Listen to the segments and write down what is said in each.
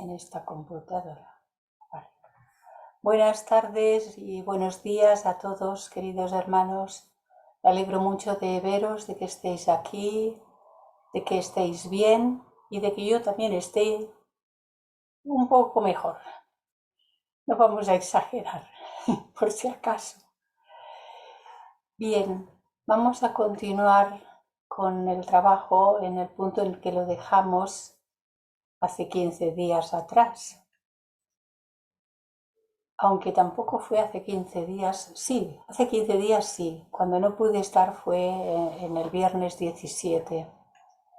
en esta computadora. Vale. Buenas tardes y buenos días a todos, queridos hermanos. Me alegro mucho de veros, de que estéis aquí, de que estéis bien y de que yo también esté un poco mejor. No vamos a exagerar, por si acaso. Bien, vamos a continuar con el trabajo en el punto en que lo dejamos hace 15 días atrás. Aunque tampoco fue hace 15 días, sí, hace 15 días sí. Cuando no pude estar fue en el viernes 17.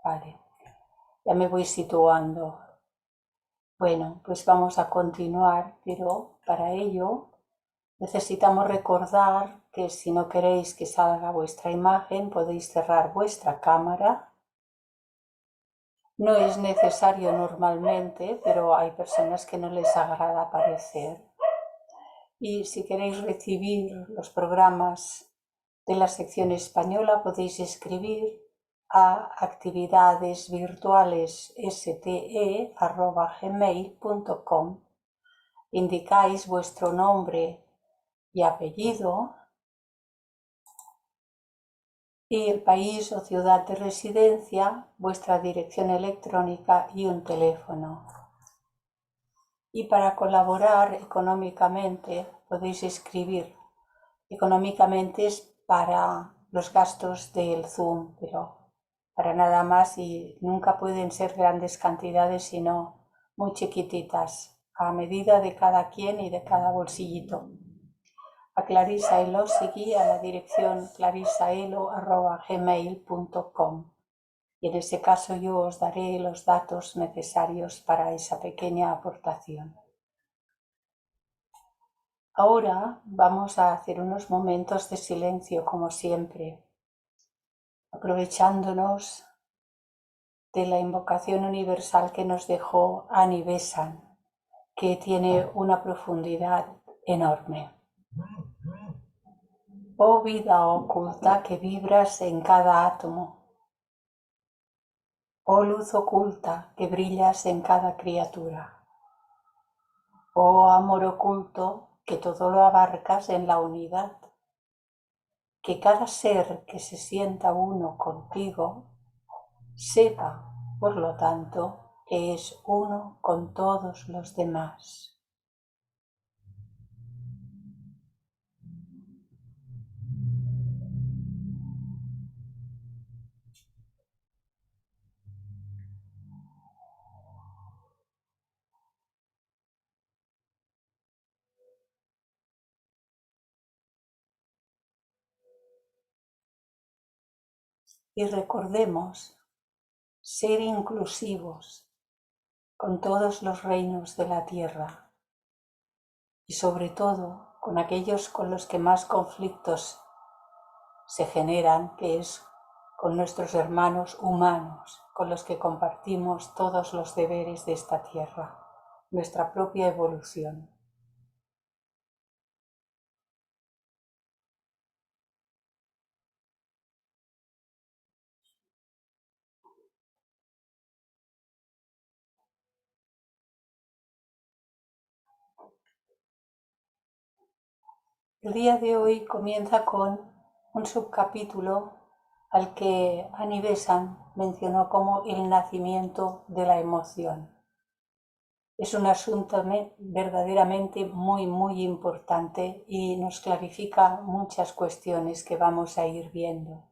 Vale, ya me voy situando. Bueno, pues vamos a continuar, pero para ello necesitamos recordar que si no queréis que salga vuestra imagen, podéis cerrar vuestra cámara. No es necesario normalmente, pero hay personas que no les agrada aparecer. Y si queréis recibir los programas de la sección española, podéis escribir a actividadesvirtuales.ste@gmail.com. Indicáis vuestro nombre y apellido y el país o ciudad de residencia, vuestra dirección electrónica y un teléfono. Y para colaborar económicamente podéis escribir. Económicamente es para los gastos del Zoom, pero para nada más, y nunca pueden ser grandes cantidades, sino muy chiquititas, a medida de cada quien y de cada bolsillito. A Clarisa Elo seguí a la dirección clarisaelo@gmail.com. Y en ese caso yo os daré los datos necesarios para esa pequeña aportación. Ahora vamos a hacer unos momentos de silencio como siempre, aprovechándonos de la invocación universal que nos dejó Annie Besant, que tiene una profundidad enorme. Oh vida oculta que vibras en cada átomo. Oh luz oculta que brillas en cada criatura. Oh amor oculto que todo lo abarcas en la unidad. Que cada ser que se sienta uno contigo sepa, por lo tanto, que es uno con todos los demás. Y recordemos ser inclusivos con todos los reinos de la tierra y sobre todo con aquellos con los que más conflictos se generan, que es con nuestros hermanos humanos, con los que compartimos todos los deberes de esta tierra, nuestra propia evolución. El día de hoy comienza con un subcapítulo al que Annie Besant mencionó como el nacimiento de la emoción. Es un asunto verdaderamente muy importante y nos clarifica muchas cuestiones que vamos a ir viendo.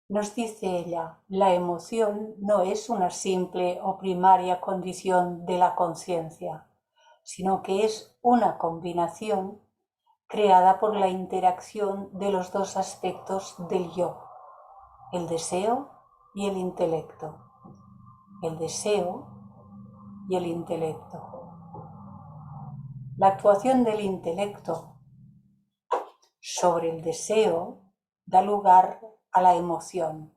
Nos dice ella, la emoción no es una simple o primaria condición de la conciencia, sino que es una combinación creada por la interacción de los dos aspectos del yo, el deseo y el intelecto. El deseo y el intelecto. La actuación del intelecto sobre el deseo da lugar a la emoción.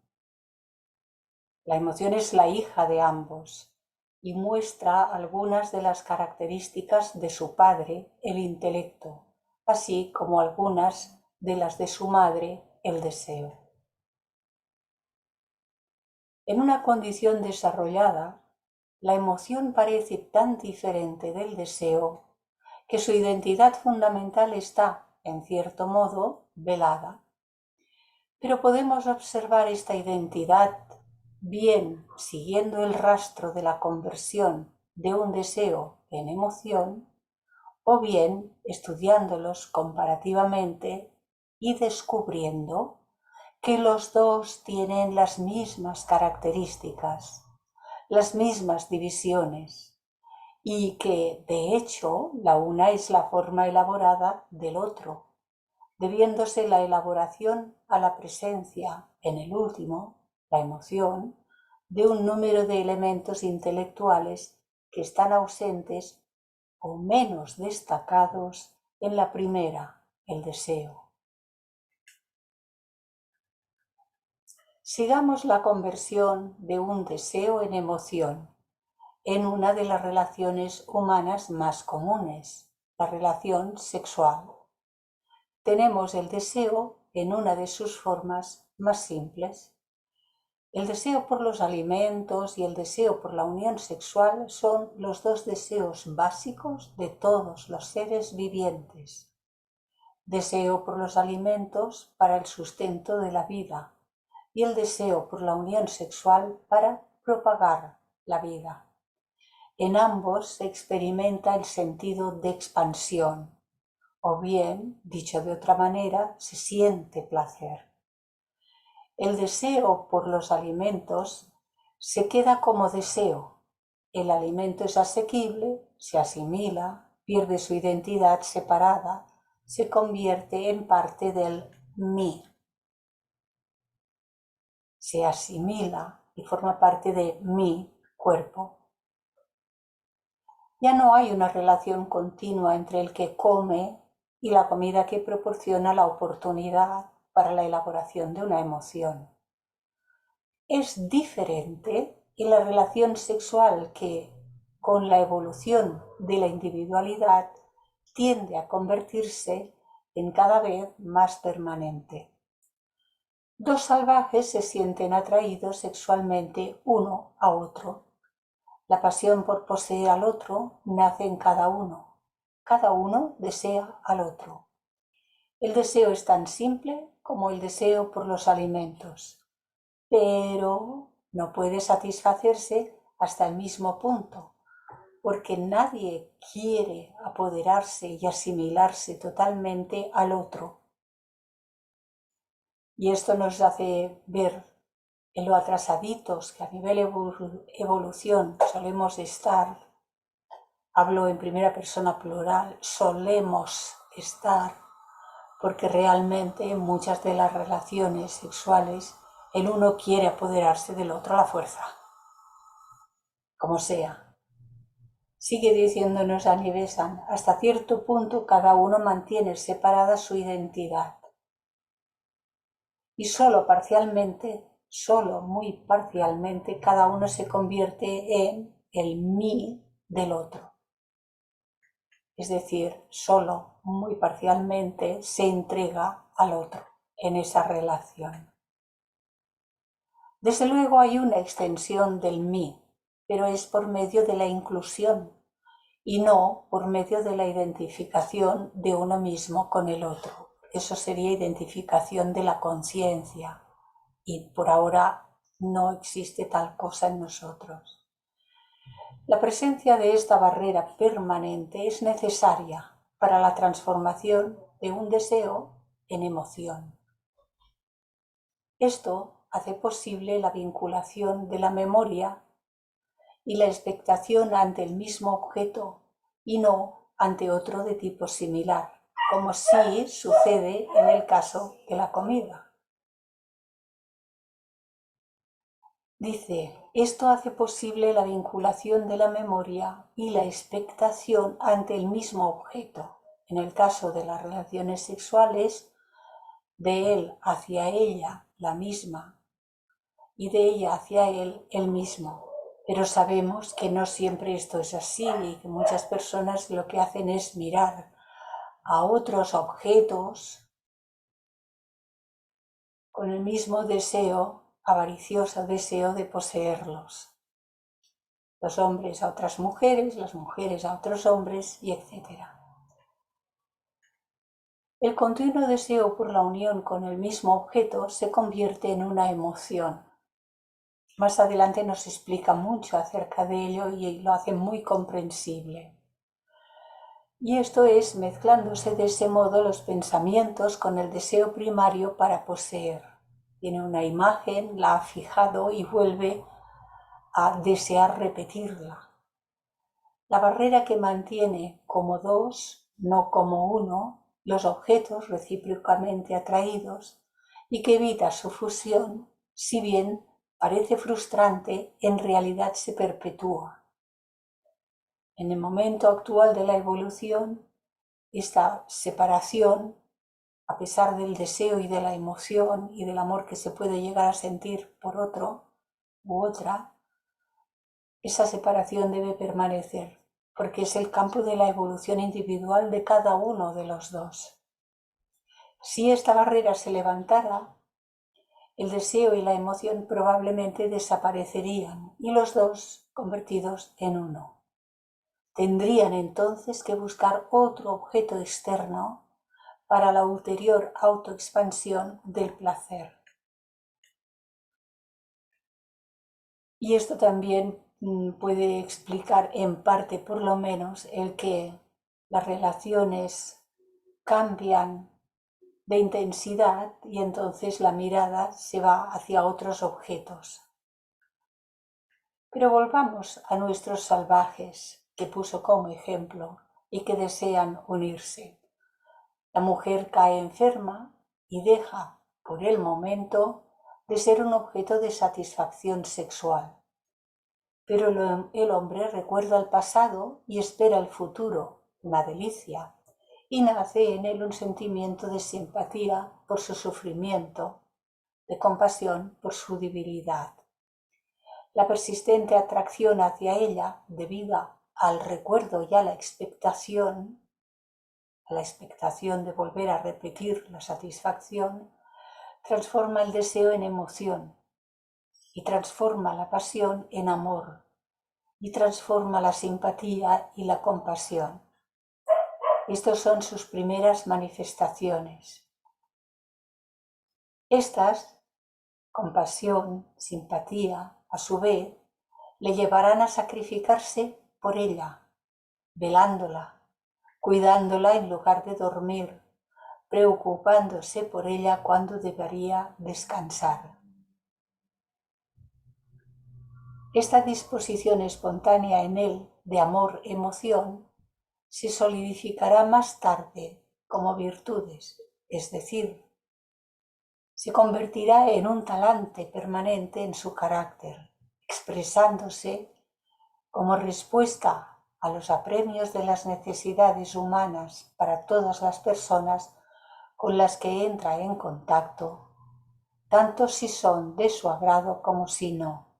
La emoción es la hija de ambos y muestra algunas de las características de su padre, el intelecto, así como algunas de las de su madre, el deseo. En una condición desarrollada, la emoción parece tan diferente del deseo que su identidad fundamental está, en cierto modo, velada. Pero podemos observar esta identidad bien siguiendo el rastro de la conversión de un deseo en emoción, o bien estudiándolos comparativamente y descubriendo que los dos tienen las mismas características, las mismas divisiones, y que, de hecho, la una es la forma elaborada del otro, debiéndose la elaboración a la presencia, en el último, la emoción, de un número de elementos intelectuales que están ausentes o menos destacados en la primera, el deseo. Sigamos la conversión de un deseo en emoción en una de las relaciones humanas más comunes, la relación sexual. Tenemos el deseo en una de sus formas más simples. El deseo por los alimentos y el deseo por la unión sexual son los dos deseos básicos de todos los seres vivientes. Deseo por los alimentos para el sustento de la vida y el deseo por la unión sexual para propagar la vida. En ambos se experimenta el sentido de expansión, o bien, dicho de otra manera, se siente placer. El deseo por los alimentos se queda como deseo. El alimento es asequible, se asimila, pierde su identidad separada, se convierte en parte del mí. Se asimila y forma parte de mi cuerpo. Ya no hay una relación continua entre el que come y la comida que proporciona la oportunidad para la elaboración de una emoción. Es diferente en la relación sexual que, con la evolución de la individualidad, tiende a convertirse en cada vez más permanente. Dos salvajes se sienten atraídos sexualmente uno a otro. La pasión por poseer al otro nace en cada uno. Cada uno desea al otro. El deseo es tan simple como el deseo por los alimentos, pero no puede satisfacerse hasta el mismo punto, porque nadie quiere apoderarse y asimilarse totalmente al otro. Y esto nos hace ver en lo atrasaditos que a nivel evolución solemos estar. Hablo en primera persona plural, solemos estar, porque realmente en muchas de las relaciones sexuales el uno quiere apoderarse del otro a la fuerza, como sea. Sigue diciéndonos Anibesan, hasta cierto punto cada uno mantiene separada su identidad. Y solo parcialmente, solo muy parcialmente, cada uno se convierte en el mí del otro. Es decir, solo muy parcialmente se entrega al otro en esa relación. Desde luego hay una extensión del mí, pero es por medio de la inclusión y no por medio de la identificación de uno mismo con el otro. Eso sería identificación de la conciencia y por ahora no existe tal cosa en nosotros. La presencia de esta barrera permanente es necesaria para la transformación de un deseo en emoción. Esto hace posible la vinculación de la memoria y la expectación ante el mismo objeto y no ante otro de tipo similar, como sí sucede en el caso de la comida. Dice, esto hace posible la vinculación de la memoria y la expectación ante el mismo objeto. En el caso de las relaciones sexuales, de él hacia ella la misma y de ella hacia él el mismo. Pero sabemos que no siempre esto es así y que muchas personas lo que hacen es mirar a otros objetos con el mismo deseo, avaricioso deseo de poseerlos. los hombres a otras mujeres, las mujeres a otros hombres, y etc. El continuo deseo por la unión con el mismo objeto se convierte en una emoción. Más adelante nos explica mucho acerca de ello y lo hace muy comprensible. Y esto es mezclándose de ese modo los pensamientos con el deseo primario para poseer. Tiene una imagen, la ha fijado y vuelve a desear repetirla. La barrera que mantiene como dos, no como uno, los objetos recíprocamente atraídos y que evita su fusión, si bien parece frustrante, en realidad se perpetúa. En el momento actual de la evolución, esta separación, a pesar del deseo y de la emoción y del amor que se puede llegar a sentir por otro u otra, esa separación debe permanecer, porque es el campo de la evolución individual de cada uno de los dos. Si esta barrera se levantara, el deseo y la emoción probablemente desaparecerían y los dos convertidos en uno. Tendrían entonces que buscar otro objeto externo para la ulterior autoexpansión del placer. Y esto también puede explicar en parte, por lo menos, el que las relaciones cambian de intensidad y entonces la mirada se va hacia otros objetos. Pero volvamos a nuestros salvajes, que puso como ejemplo y que desean unirse. La mujer cae enferma y deja, por el momento, de ser un objeto de satisfacción sexual. Pero el hombre recuerda el pasado y espera el futuro, una delicia, y nace en él un sentimiento de simpatía por su sufrimiento, de compasión por su debilidad. La persistente atracción hacia ella, debida al recuerdo y a la expectación de volver a repetir la satisfacción, transforma el deseo en emoción y transforma la pasión en amor y transforma la simpatía y la compasión. Estas son sus primeras manifestaciones. Estas, compasión, simpatía, a su vez, le llevarán a sacrificarse por ella, velándola, cuidándola en lugar de dormir, preocupándose por ella cuando debería descansar. Esta disposición espontánea en él de amor-emoción se solidificará más tarde como virtudes, es decir, se convertirá en un talante permanente en su carácter, expresándose como respuesta a los apremios de las necesidades humanas para todas las personas con las que entra en contacto, tanto si son de su agrado como si no.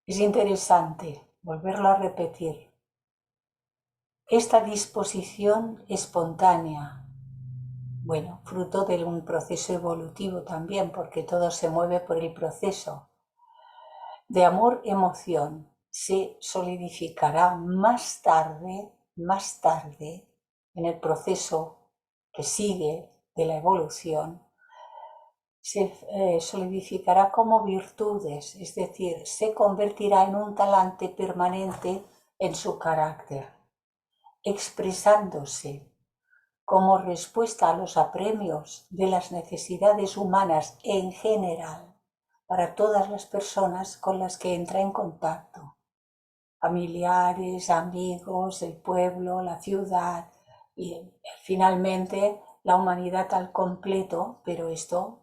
Es interesante volverlo a repetir. Esta disposición espontánea, bueno, fruto de un proceso evolutivo también, porque todo se mueve por el proceso de amor-emoción, se solidificará más tarde, en el proceso que sigue de la evolución, se solidificará como virtudes, es decir, se convertirá en un talante permanente en su carácter, expresándose como respuesta a los apremios de las necesidades humanas en general para todas las personas con las que entra en contacto, familiares, amigos, el pueblo, la ciudad y finalmente la humanidad al completo, pero esto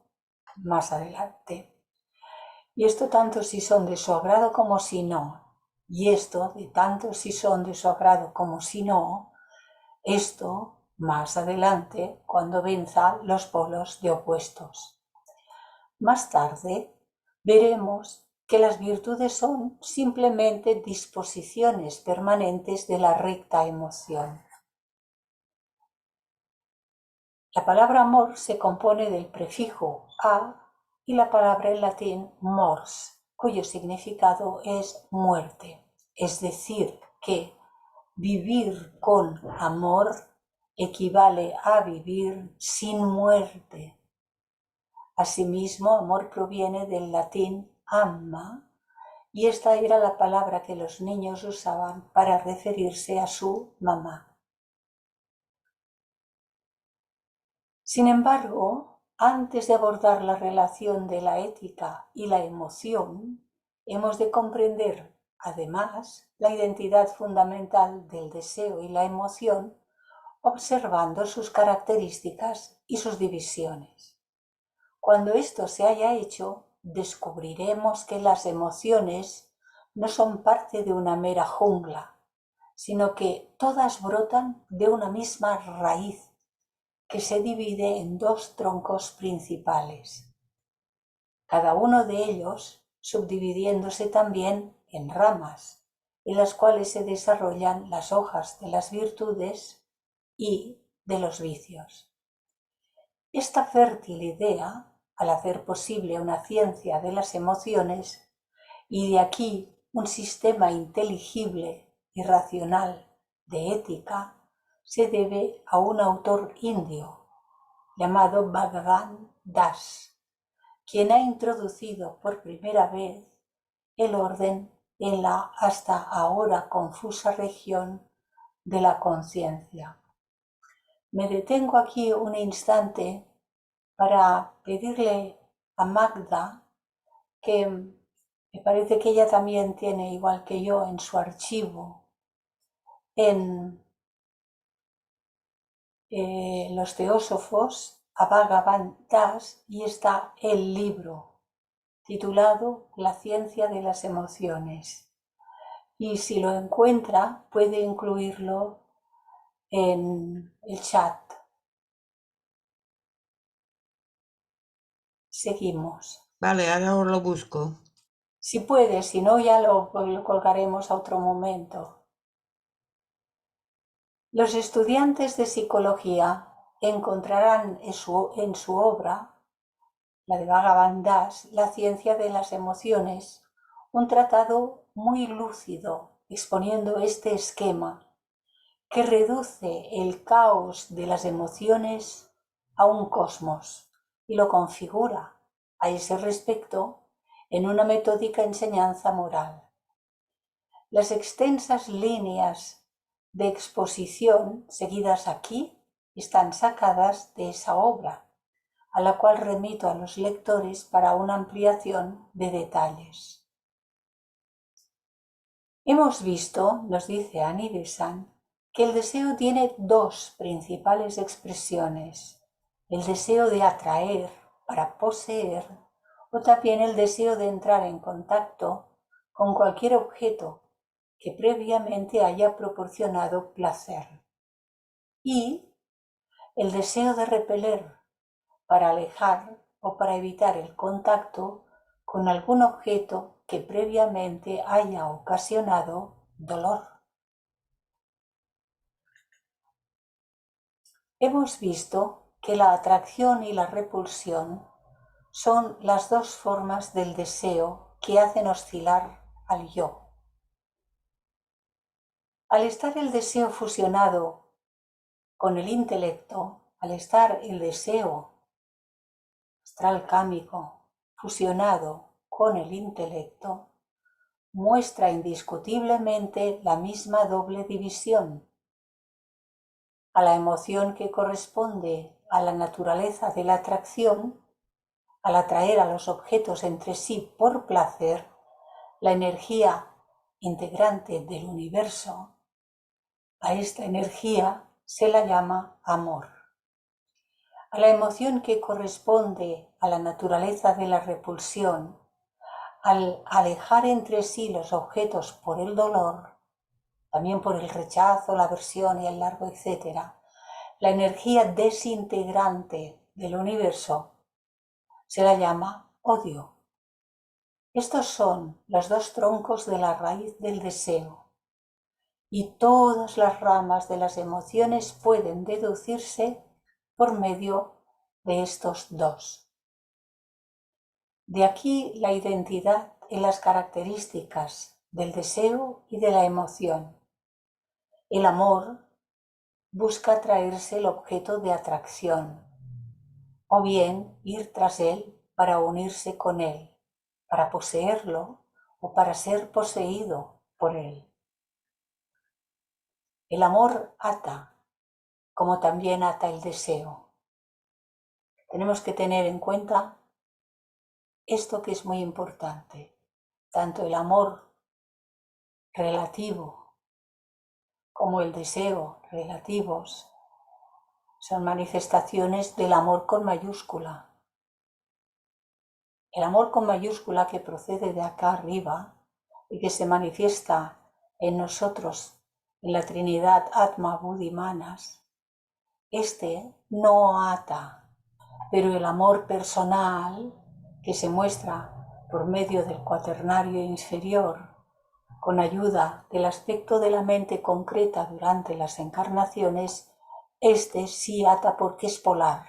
más adelante. Y esto tanto si son de su agrado como si no. Y esto de tanto si son de su agrado como si no, esto más adelante cuando venza los polos de opuestos. Más tarde veremos que las virtudes son simplemente disposiciones permanentes de la recta emoción. La palabra amor se compone del prefijo a y la palabra en latín mors, cuyo significado es muerte. Es decir, que vivir con amor equivale a vivir sin muerte. Asimismo, amor proviene del latín amma, y esta era la palabra que los niños usaban para referirse a su mamá. Sin embargo, antes de abordar la relación de la ética y la emoción, hemos de comprender, además, la identidad fundamental del deseo y la emoción, observando sus características y sus divisiones. Cuando esto se haya hecho, descubriremos que las emociones no son parte de una mera jungla, sino que todas brotan de una misma raíz que se divide en dos troncos principales, cada uno de ellos subdividiéndose también en ramas, en las cuales se desarrollan las hojas de las virtudes y de los vicios. Esta fértil idea, al hacer posible una ciencia de las emociones, y de aquí un sistema inteligible y racional de ética, se debe a un autor indio llamado Bhagavan Das, quien ha introducido por primera vez el orden en la hasta ahora confusa región de la conciencia. Me detengo aquí un instante para pedirle a Magda, que me parece que ella también tiene, igual que yo, en su archivo, en los teósofos, a Bhagavan Das, y está el libro titulado La ciencia de las emociones. Y si lo encuentra, puede incluirlo en el chat. Seguimos. Vale, ahora lo busco. Si puede, si no, ya lo colgaremos a otro momento. Los estudiantes de psicología encontrarán en su obra, la de Bhagavan Das, La ciencia de las emociones, un tratado muy lúcido exponiendo este esquema que reduce el caos de las emociones a un cosmos y lo configura a ese respecto en una metódica enseñanza moral. Las extensas líneas de exposición seguidas aquí están sacadas de esa obra, a la cual remito a los lectores para una ampliación de detalles. Hemos visto, nos dice Annie Besant, que el deseo tiene dos principales expresiones: el deseo de atraer para poseer, o también el deseo de entrar en contacto con cualquier objeto que previamente haya proporcionado placer, y el deseo de repeler para alejar o para evitar el contacto con algún objeto que previamente haya ocasionado dolor. Hemos visto que la atracción y la repulsión son las dos formas del deseo que hacen oscilar al yo. Al estar el deseo fusionado con el intelecto, al estar el deseo astral cámico fusionado con el intelecto, muestra indiscutiblemente la misma doble división. A la emoción que corresponde a la naturaleza de la atracción, al atraer a los objetos entre sí por placer, la energía integrante del universo, a esta energía se la llama amor. A la emoción que corresponde a la naturaleza de la repulsión, al alejar entre sí los objetos por el dolor, también por el rechazo, la aversión y el largo etcétera, la energía desintegrante del universo se la llama odio. Estos son los dos troncos de la raíz del deseo, y todas las ramas de las emociones pueden deducirse por medio de estos dos. De aquí la identidad en las características del deseo y de la emoción. El amor busca traerse el objeto de atracción, o bien ir tras él para unirse con él, para poseerlo o para ser poseído por él. El amor ata, como también ata el deseo. Tenemos que tener en cuenta esto que es muy importante. Tanto el amor relativo como el deseo relativos son manifestaciones del amor con mayúscula. El amor con mayúscula que procede de acá arriba y que se manifiesta en nosotros en la Trinidad Atma, Buddhi, Manas, este no ata, pero el amor personal que se muestra por medio del cuaternario inferior, con ayuda del aspecto de la mente concreta durante las encarnaciones, este sí ata porque es polar,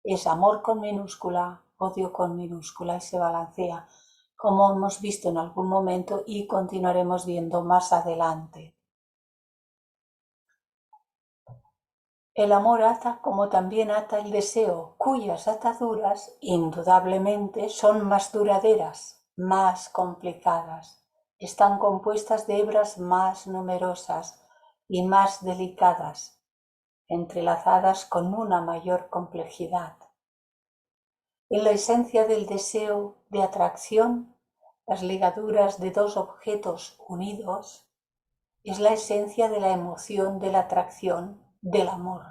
es amor con minúscula, odio con minúscula y se balancea, como hemos visto en algún momento y continuaremos viendo más adelante. El amor ata como también ata el deseo, cuyas ataduras indudablemente son más duraderas, más complicadas, están compuestas de hebras más numerosas y más delicadas, entrelazadas con una mayor complejidad. En la esencia del deseo de atracción, las ligaduras de dos objetos unidos, es la esencia de la emoción de la atracción del amor.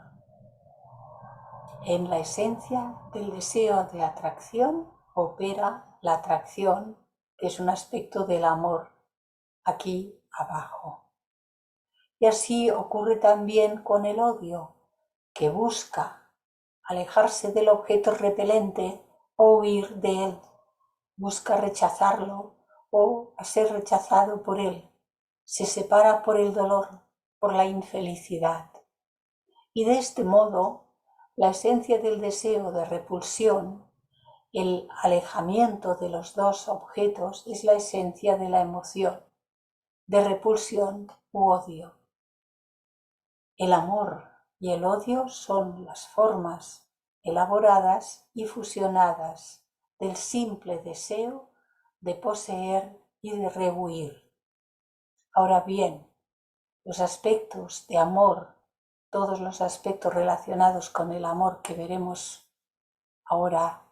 En la esencia del deseo de atracción opera la atracción, que es un aspecto del amor, aquí abajo. Y así ocurre también con el odio, que busca alejarse del objeto repelente o huir de él, busca rechazarlo o ser rechazado por él, se separa por el dolor, por la infelicidad. Y de este modo, la esencia del deseo de repulsión, el alejamiento de los dos objetos, es la esencia de la emoción, de repulsión u odio. El amor y el odio son las formas elaboradas y fusionadas del simple deseo de poseer y de rehuir. Ahora bien, los aspectos de amor, todos los aspectos relacionados con el amor que veremos ahora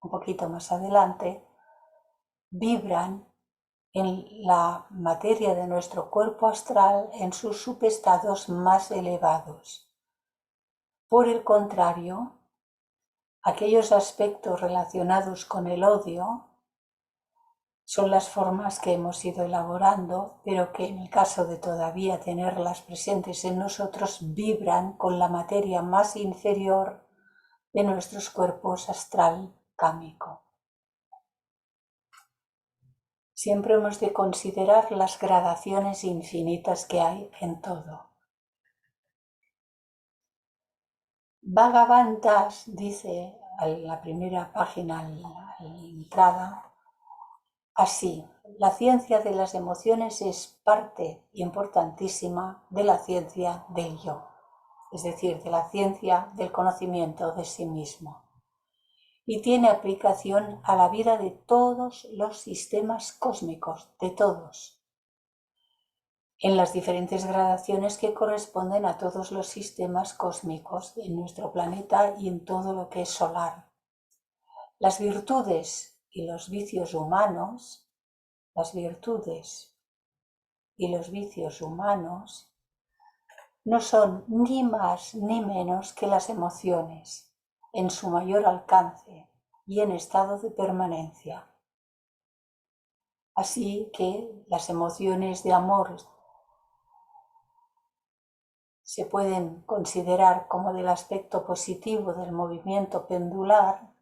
un poquito más adelante, vibran en la materia de nuestro cuerpo astral en sus subestados más elevados. Por el contrario, aquellos aspectos relacionados con el odio son las formas que hemos ido elaborando, pero que en el caso de todavía tenerlas presentes en nosotros, vibran con la materia más inferior de nuestros cuerpos astral cámico. Siempre hemos de considerar las gradaciones infinitas que hay en todo. Bhagavantas dice en la primera página, en la entrada, así: la ciencia de las emociones es parte importantísima de la ciencia del yo, es decir, de la ciencia del conocimiento de sí mismo, y tiene aplicación a la vida de todos los sistemas cósmicos, de todos, en las diferentes gradaciones que corresponden a todos los sistemas cósmicos en nuestro planeta y en todo lo que es solar. Las virtudes y los vicios humanos, no son ni más ni menos que las emociones, en su mayor alcance y en estado de permanencia. Así que las emociones de amor se pueden considerar como del aspecto positivo del movimiento pendular,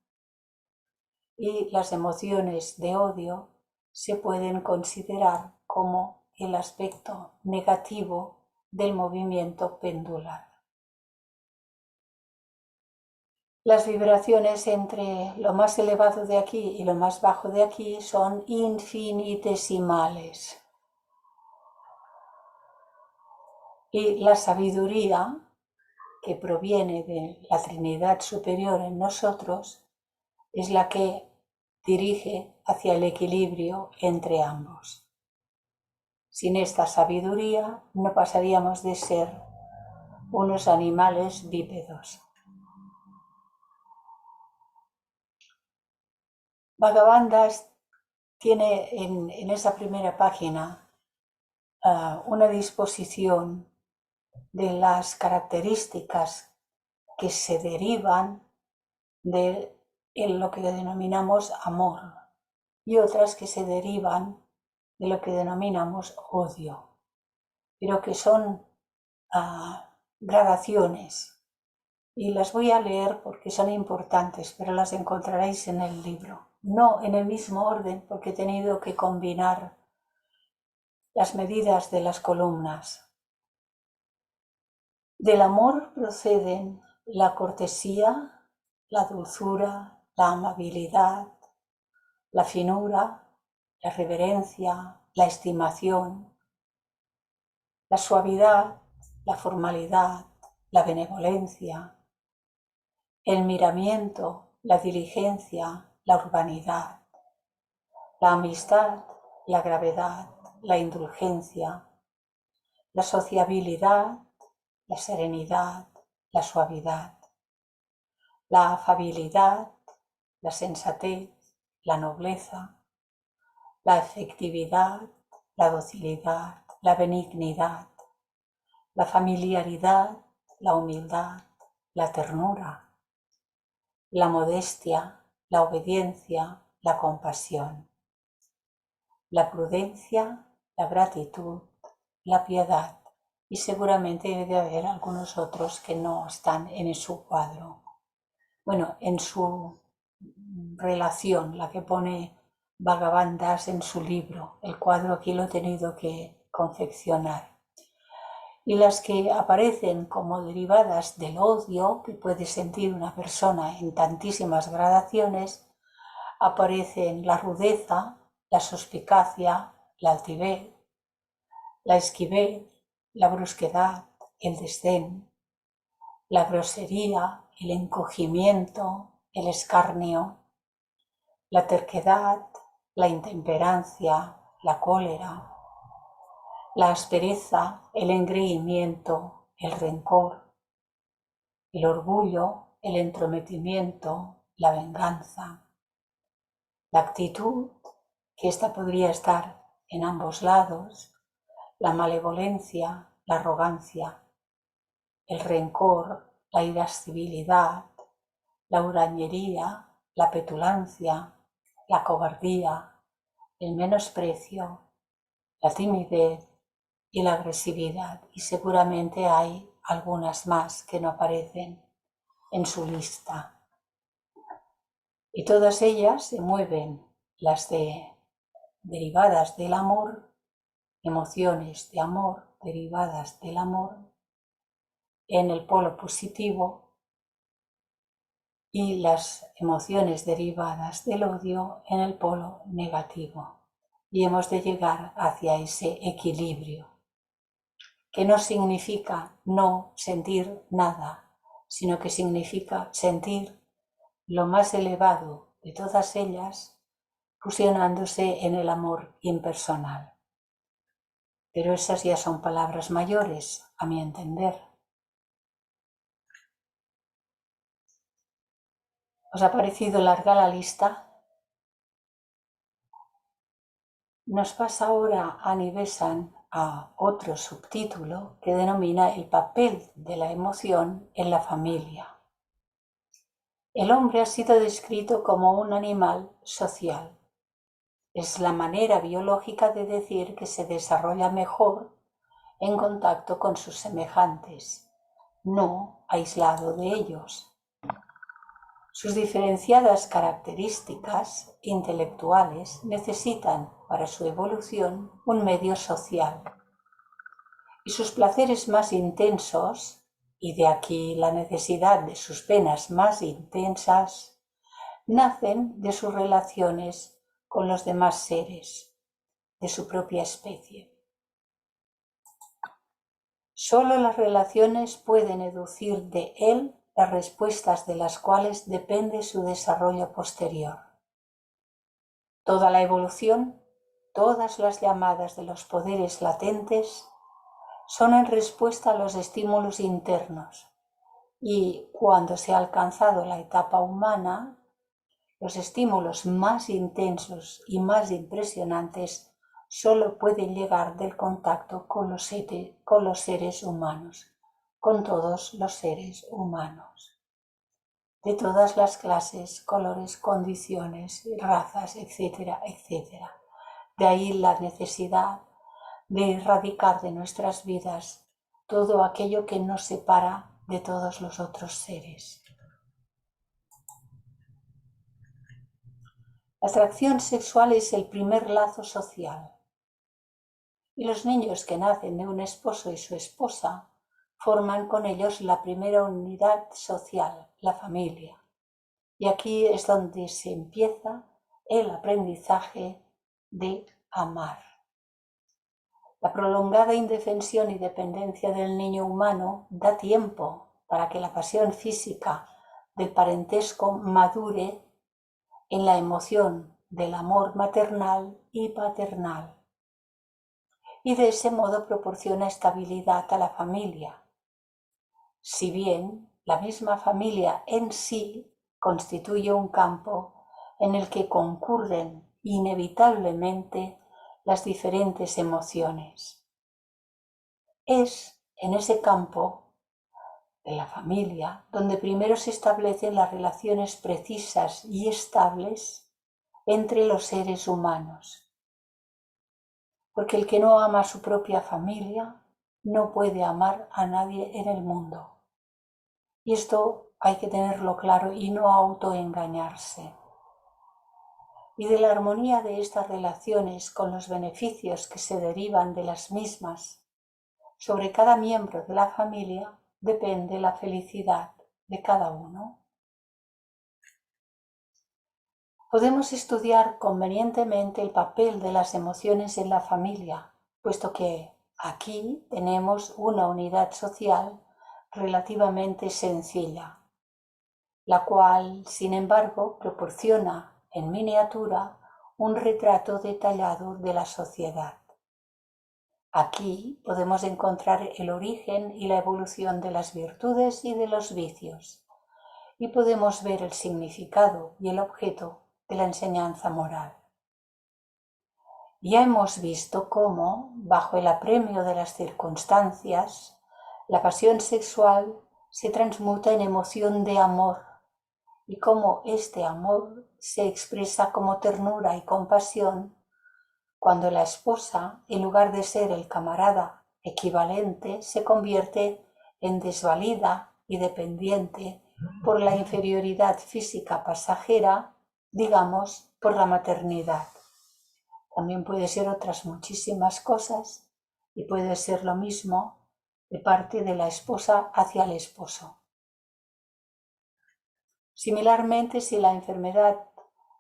y las emociones de odio se pueden considerar como el aspecto negativo del movimiento pendular. Las vibraciones entre lo más elevado de aquí y lo más bajo de aquí son infinitesimales. Y la sabiduría que proviene de la Trinidad superior en nosotros es la que dirige hacia el equilibrio entre ambos. Sin esta sabiduría no pasaríamos de ser unos animales bípedos. Bhagavan tiene en esa primera página una disposición de las características que se derivan de lo que denominamos amor y otras que se derivan de lo que denominamos odio, pero que son gradaciones, y las voy a leer porque son importantes, pero las encontraréis en el libro, no en el mismo orden porque he tenido que combinar las medidas de las columnas. Del amor proceden la cortesía, la dulzura, la amabilidad, la finura, la reverencia, la estimación, la suavidad, la formalidad, la benevolencia, el miramiento, la diligencia, la urbanidad, la amistad, la gravedad, la indulgencia, la sociabilidad, la serenidad, la suavidad, la afabilidad, la sensatez, la nobleza, la efectividad, la docilidad, la benignidad, la familiaridad, la humildad, la ternura, la modestia, la obediencia, la compasión, la prudencia, la gratitud, la piedad, y seguramente debe haber algunos otros que no están en su cuadro. Bueno, en su relación, la que pone Bhagavan Das en su libro. El cuadro aquí lo he tenido que confeccionar. Y las que aparecen como derivadas del odio que puede sentir una persona en tantísimas gradaciones, aparecen la rudeza, la suspicacia, la altivez, la esquivez, la brusquedad, el desdén, la grosería, el encogimiento, el escarnio, la terquedad, la intemperancia, la cólera, la aspereza, el engreimiento, el rencor, el orgullo, el entrometimiento, la venganza, la actitud, que esta podría estar en ambos lados, la malevolencia, la arrogancia, el rencor, la irascibilidad, la hurañería, la petulancia, la cobardía, el menosprecio, la timidez y la agresividad, y seguramente hay algunas más que no aparecen en su lista. Y todas ellas se mueven, las derivadas del amor, emociones de amor derivadas del amor, en el polo positivo, y las emociones derivadas del odio en el polo negativo. Y hemos de llegar hacia ese equilibrio, que no significa no sentir nada, sino que significa sentir lo más elevado de todas ellas, fusionándose en el amor impersonal. Pero esas ya son palabras mayores, a mi entender. ¿Os ha parecido larga la lista? Nos pasa ahora a Nivesan a otro subtítulo que denomina el papel de la emoción en la familia. El hombre ha sido descrito como un animal social. Es la manera biológica de decir que se desarrolla mejor en contacto con sus semejantes, no aislado de ellos. Sus diferenciadas características intelectuales necesitan para su evolución un medio social, y sus placeres más intensos, y de aquí la necesidad de sus penas más intensas, nacen de sus relaciones con los demás seres de su propia especie. Solo las relaciones pueden educir de él las respuestas de las cuales depende su desarrollo posterior. Toda la evolución, todas las llamadas de los poderes latentes son en respuesta a los estímulos internos y cuando se ha alcanzado la etapa humana, los estímulos más intensos y más impresionantes solo pueden llegar del contacto con los seres humanos, con todos los seres humanos, de todas las clases, colores, condiciones, razas, etcétera, etcétera. De ahí la necesidad de erradicar de nuestras vidas todo aquello que nos separa de todos los otros seres. La atracción sexual es el primer lazo social. Y los niños que nacen de un esposo y su esposa forman con ellos la primera unidad social, la familia. Y aquí es donde se empieza el aprendizaje de amar. La prolongada indefensión y dependencia del niño humano da tiempo para que la pasión física del parentesco madure en la emoción del amor maternal y paternal. Y de ese modo proporciona estabilidad a la familia. Si bien la misma familia en sí constituye un campo en el que concurren inevitablemente las diferentes emociones. Es en ese campo de la familia donde primero se establecen las relaciones precisas y estables entre los seres humanos. Porque el que no ama a su propia familia no puede amar a nadie en el mundo. Y esto hay que tenerlo claro y no autoengañarse. Y de la armonía de estas relaciones con los beneficios que se derivan de las mismas, sobre cada miembro de la familia depende la felicidad de cada uno. Podemos estudiar convenientemente el papel de las emociones en la familia, puesto que aquí tenemos una unidad social relativamente sencilla, la cual, sin embargo, proporciona en miniatura un retrato detallado de la sociedad. Aquí podemos encontrar el origen y la evolución de las virtudes y de los vicios, y podemos ver el significado y el objeto de la enseñanza moral. Ya hemos visto cómo, bajo el apremio de las circunstancias, la pasión sexual se transmuta en emoción de amor y cómo este amor se expresa como ternura y compasión cuando la esposa, en lugar de ser el camarada equivalente, se convierte en desvalida y dependiente por la inferioridad física pasajera, digamos, por la maternidad. También puede ser otras muchísimas cosas y puede ser lo mismo de parte de la esposa hacia el esposo. Similarmente, si la enfermedad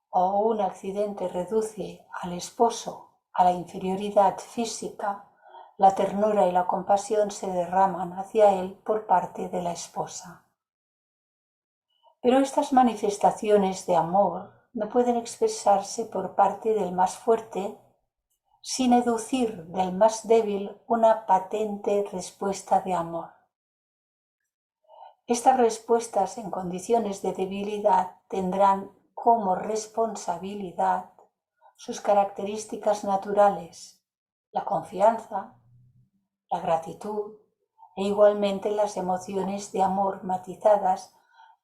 o un accidente reduce al esposo a la inferioridad física, la ternura y la compasión se derraman hacia él por parte de la esposa. Pero estas manifestaciones de amor no pueden expresarse por parte del más fuerte sin educir del más débil una patente respuesta de amor. Estas respuestas en condiciones de debilidad tendrán como responsabilidad sus características naturales, la confianza, la gratitud e igualmente las emociones de amor matizadas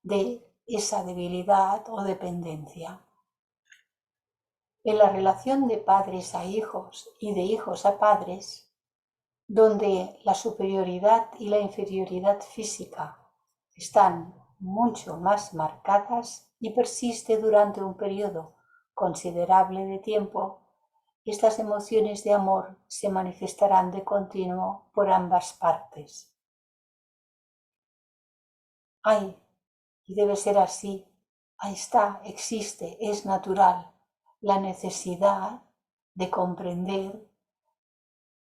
de esa debilidad o dependencia. En la relación de padres a hijos y de hijos a padres, donde la superioridad y la inferioridad física están mucho más marcadas y persiste durante un periodo considerable de tiempo, estas emociones de amor se manifestarán de continuo por ambas partes. hay y debe ser así. Ahí está, existe, es natural la necesidad de comprender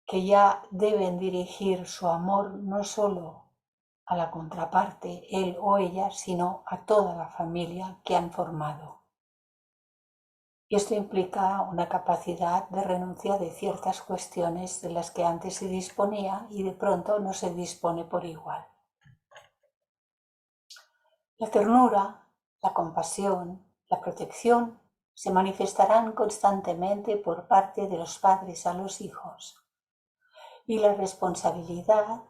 que ya deben dirigir su amor no solo a la contraparte, él o ella, sino a toda la familia que han formado. Y esto implica una capacidad de renuncia de ciertas cuestiones de las que antes se disponía y de pronto no se dispone por igual. La ternura, la compasión, la protección se manifestarán constantemente por parte de los padres a los hijos. Y la responsabilidad,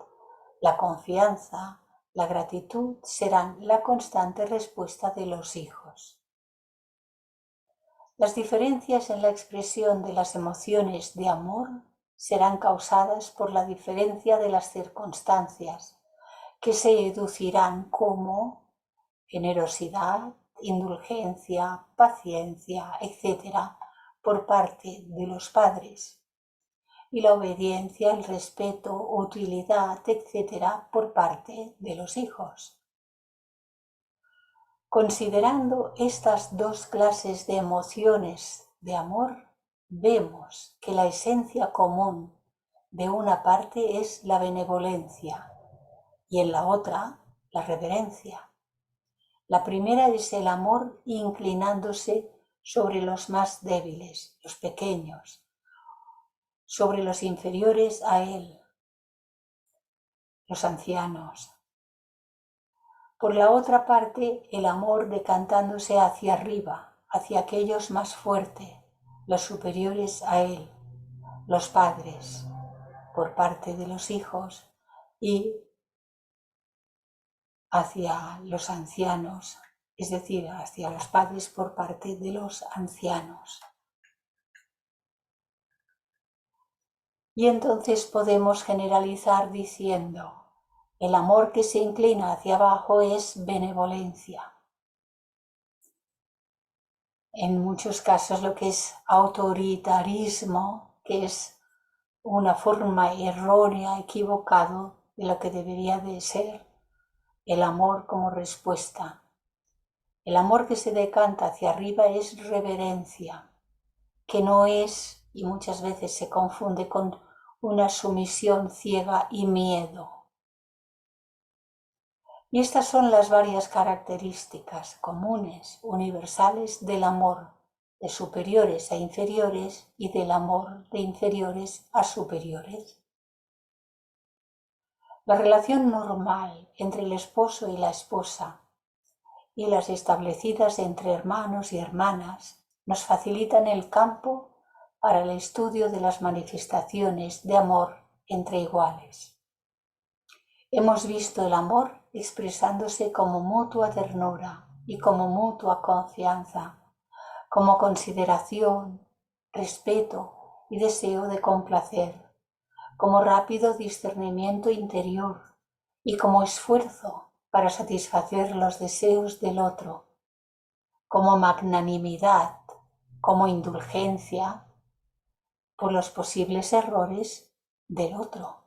la confianza, la gratitud serán la constante respuesta de los hijos. Las diferencias en la expresión de las emociones de amor serán causadas por la diferencia de las circunstancias, que se educirán como generosidad, indulgencia, paciencia, etc., por parte de los padres, y la obediencia, el respeto, utilidad, etc., por parte de los hijos. Considerando estas dos clases de emociones de amor, vemos que la esencia común de una parte es la benevolencia y en la otra la reverencia. La primera es el amor inclinándose sobre los más débiles, los pequeños, sobre los inferiores a él, los ancianos. Por la otra parte, el amor decantándose hacia arriba, hacia aquellos más fuertes, los superiores a él, los padres, por parte de los hijos, y hacia los ancianos, es decir, hacia los padres por parte de los ancianos. Y entonces podemos generalizar diciendo, el amor que se inclina hacia abajo es benevolencia. En muchos casos lo que es autoritarismo, que es una forma errónea, equivocado de lo que debería de ser el amor como respuesta. El amor que se decanta hacia arriba es reverencia, que no es, y muchas veces se confunde con una sumisión ciega y miedo. Y estas son las varias características comunes, universales del amor, de superiores a inferiores y del amor de inferiores a superiores. La relación normal entre el esposo y la esposa y las establecidas entre hermanos y hermanas nos facilitan el campo para el estudio de las manifestaciones de amor entre iguales. Hemos visto el amor expresándose como mutua ternura y como mutua confianza, como consideración, respeto y deseo de complacer, como rápido discernimiento interior y como esfuerzo para satisfacer los deseos del otro, como magnanimidad, como indulgencia por los posibles errores del otro.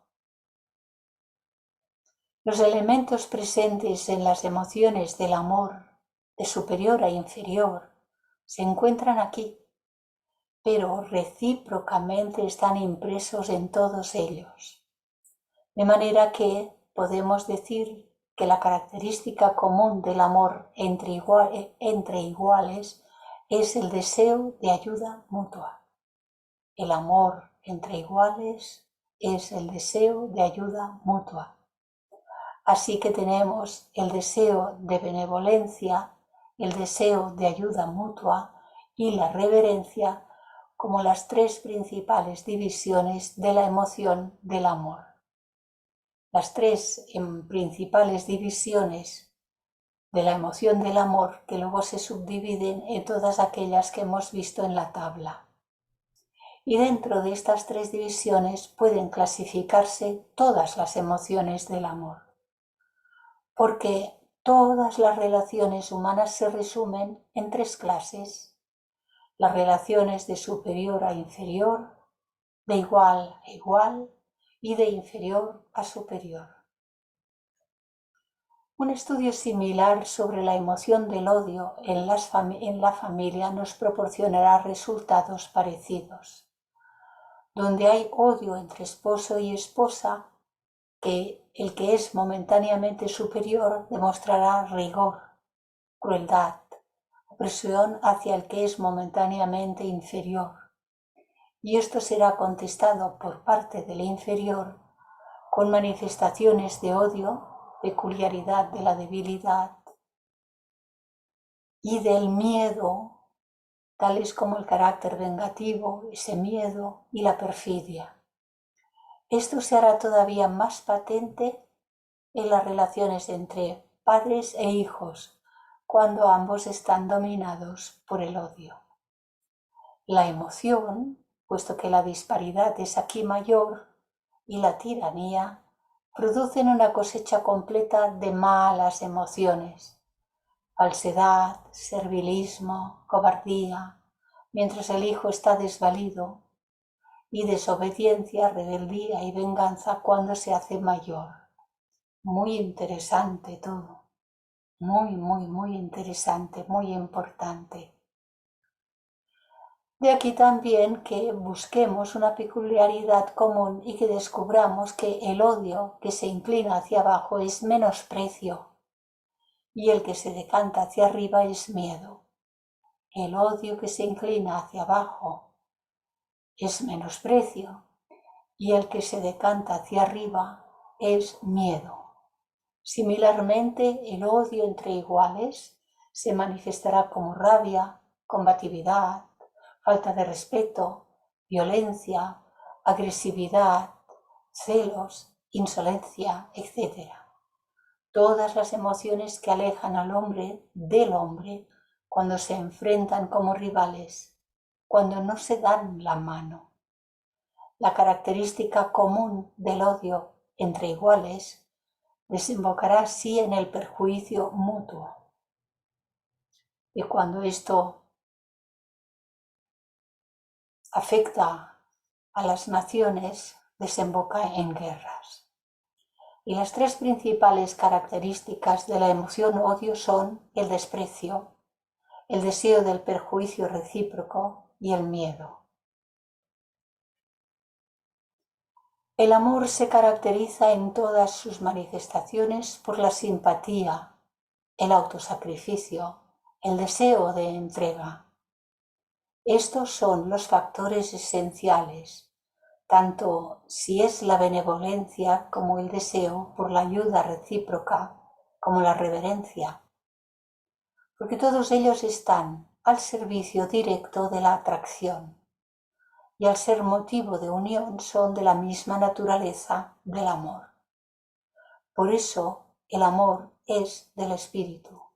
Los elementos presentes en las emociones del amor, de superior a inferior, se encuentran aquí, pero recíprocamente están impresos en todos ellos. De manera que podemos decir que la característica común del amor entre iguales es el deseo de ayuda mutua. El amor entre iguales es el deseo de ayuda mutua. Así que tenemos el deseo de benevolencia, el deseo de ayuda mutua y la reverencia como las tres principales divisiones de la emoción del amor. Las tres principales divisiones de la emoción del amor que luego se subdividen en todas aquellas que hemos visto en la tabla. Y dentro de estas tres divisiones pueden clasificarse todas las emociones del amor, porque todas las relaciones humanas se resumen en tres clases: las relaciones de superior a inferior, de igual a igual y de inferior a superior. Un estudio similar sobre la emoción del odio en la familia nos proporcionará resultados parecidos. Donde hay odio entre esposo y esposa, el que es momentáneamente superior demostrará rigor, crueldad, opresión hacia el que es momentáneamente inferior. Y esto será contestado por parte del inferior con manifestaciones de odio, peculiaridad de la debilidad y del miedo, tales como el carácter vengativo, ese miedo y la perfidia. Esto se hará todavía más patente en las relaciones entre padres e hijos, cuando ambos están dominados por el odio. La emoción, puesto que la disparidad es aquí mayor, y la tiranía, producen una cosecha completa de malas emociones, falsedad, servilismo, cobardía, mientras el hijo está desvalido, y desobediencia, rebeldía y venganza cuando se hace mayor. Muy interesante todo, muy interesante, muy importante. De aquí también que busquemos una peculiaridad común y que descubramos que el odio que se inclina hacia abajo es menosprecio y el que se decanta hacia arriba es miedo. El odio que se inclina hacia abajo es menosprecio y el que se decanta hacia arriba es miedo. Similarmente, el odio entre iguales se manifestará como rabia, combatividad, falta de respeto, violencia, agresividad, celos, insolencia, etc. Todas las emociones que alejan al hombre del hombre cuando se enfrentan como rivales, cuando no se dan la mano. La característica común del odio entre iguales desembocará así en el perjuicio mutuo. Y cuando esto afecta a las naciones, desemboca en guerras. Y las tres principales características de la emoción odio son el desprecio, el deseo del perjuicio recíproco y el miedo. El amor se caracteriza en todas sus manifestaciones por la simpatía, el autosacrificio, el deseo de entrega. Estos son los factores esenciales, tanto si es la benevolencia como el deseo por la ayuda recíproca, como la reverencia, porque todos ellos están al servicio directo de la atracción y al ser motivo de unión son de la misma naturaleza del amor. Por eso el amor es del espíritu.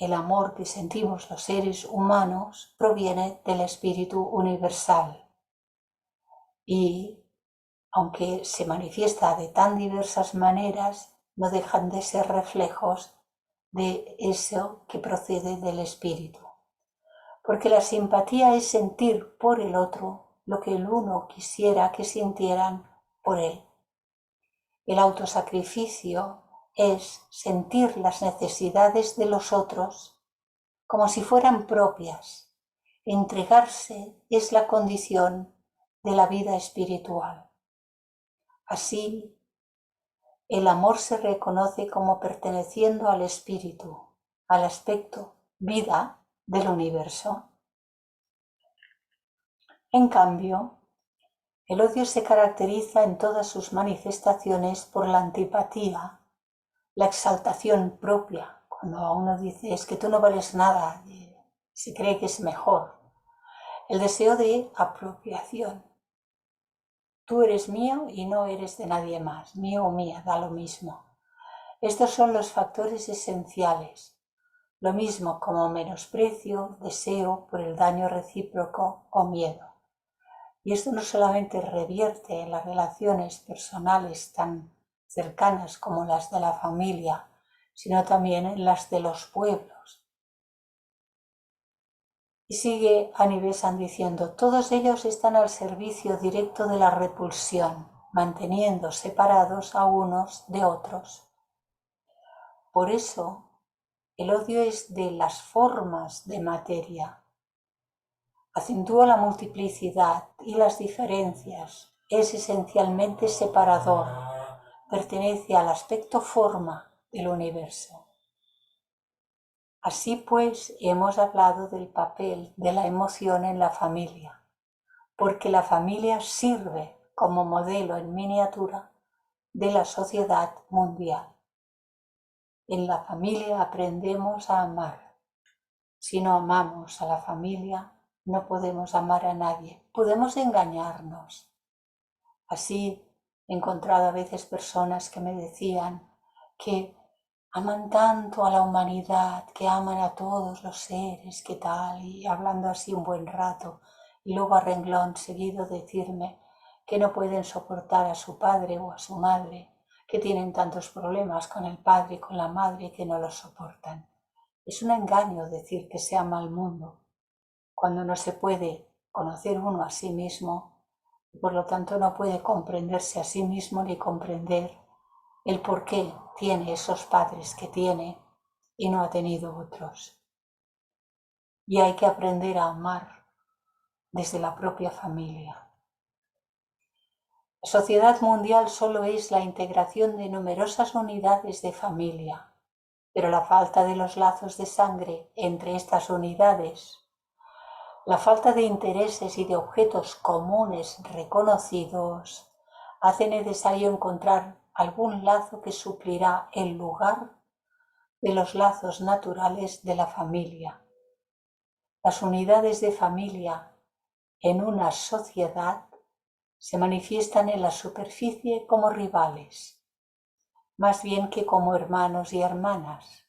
El amor que sentimos los seres humanos proviene del espíritu universal y, aunque se manifiesta de tan diversas maneras, no dejan de ser reflejos de eso que procede del espíritu. Porque la simpatía es sentir por el otro lo que el uno quisiera que sintieran por él. El autosacrificio es sentir las necesidades de los otros como si fueran propias. Entregarse es la condición de la vida espiritual. Así, el amor se reconoce como perteneciendo al espíritu, al aspecto vida del universo. En cambio, el odio se caracteriza en todas sus manifestaciones por la antipatía, la exaltación propia, cuando uno dice es que tú no vales nada, se cree que es mejor. El deseo de apropiación. Tú eres mío y no eres de nadie más, mío o mía, da lo mismo. Estos son los factores esenciales, lo mismo como menosprecio, deseo por el daño recíproco o miedo. Y esto no solamente revierte en las relaciones personales tan cercanas como las de la familia, sino también en las de los pueblos. Y sigue Anibesan diciendo, todos ellos están al servicio directo de la repulsión, manteniendo separados a unos de otros. Por eso, el odio es de las formas de materia. Acentúa la multiplicidad y las diferencias. Es esencialmente separador. Pertenece al aspecto forma del universo. Así pues, hemos hablado del papel de la emoción en la familia, porque la familia sirve como modelo en miniatura de la sociedad mundial. En la familia aprendemos a amar. Si no amamos a la familia, no podemos amar a nadie. Podemos engañarnos. Así he encontrado a veces personas que me decían que aman tanto a la humanidad, que aman a todos los seres, que tal, y hablando así un buen rato, y luego a renglón seguido decirme que no pueden soportar a su padre o a su madre, que tienen tantos problemas con el padre y con la madre que no los soportan. Es un engaño decir que se ama al mundo, cuando no se puede conocer uno a sí mismo y por lo tanto no puede comprenderse a sí mismo ni comprender el por qué tiene esos padres que tiene y no ha tenido otros. Y hay que aprender a amar desde la propia familia. La sociedad mundial solo es la integración de numerosas unidades de familia, pero la falta de los lazos de sangre entre estas unidades, la falta de intereses y de objetos comunes reconocidos, hace necesario encontrar algún lazo que suplirá el lugar de los lazos naturales de la familia. Las unidades de familia en una sociedad se manifiestan en la superficie como rivales, más bien que como hermanos y hermanas.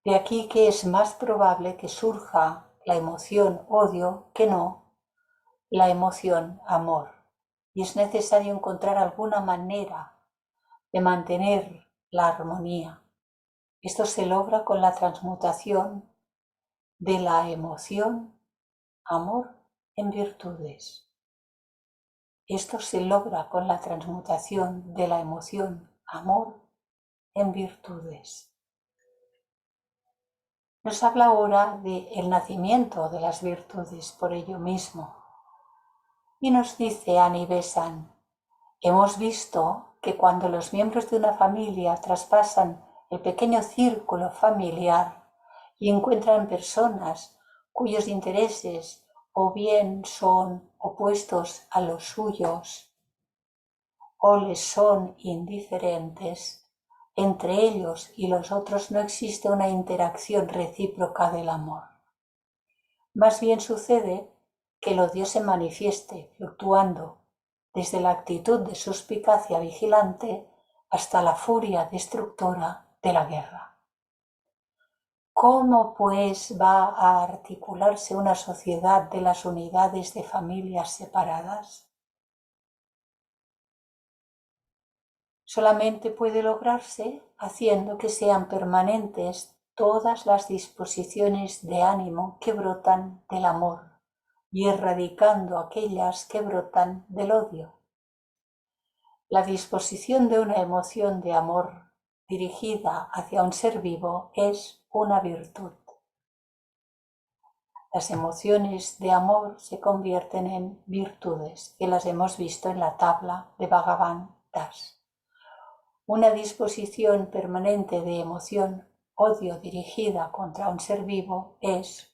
De aquí que es más probable que surja la emoción odio que no la emoción amor. Y es necesario encontrar alguna manera de mantener la armonía. Esto se logra con la transmutación de la emoción amor en virtudes. Esto se logra con la transmutación de la emoción amor en virtudes. Nos habla ahora del nacimiento de las virtudes por ello mismo. Y nos dice Annie Besant, hemos visto que cuando los miembros de una familia traspasan el pequeño círculo familiar y encuentran personas cuyos intereses o bien son opuestos a los suyos o les son indiferentes, entre ellos y los otros no existe una interacción recíproca del amor. Más bien sucede que el odio se manifieste fluctuando desde la actitud de suspicacia vigilante hasta la furia destructora de la guerra. ¿Cómo, pues, va a articularse una sociedad de las unidades de familias separadas? Solamente puede lograrse haciendo que sean permanentes todas las disposiciones de ánimo que brotan del amor y erradicando aquellas que brotan del odio. La disposición de una emoción de amor dirigida hacia un ser vivo es una virtud. Las emociones de amor se convierten en virtudes, que las hemos visto en la tabla de Bhagavan Das. Una disposición permanente de emoción odio dirigida contra un ser vivo es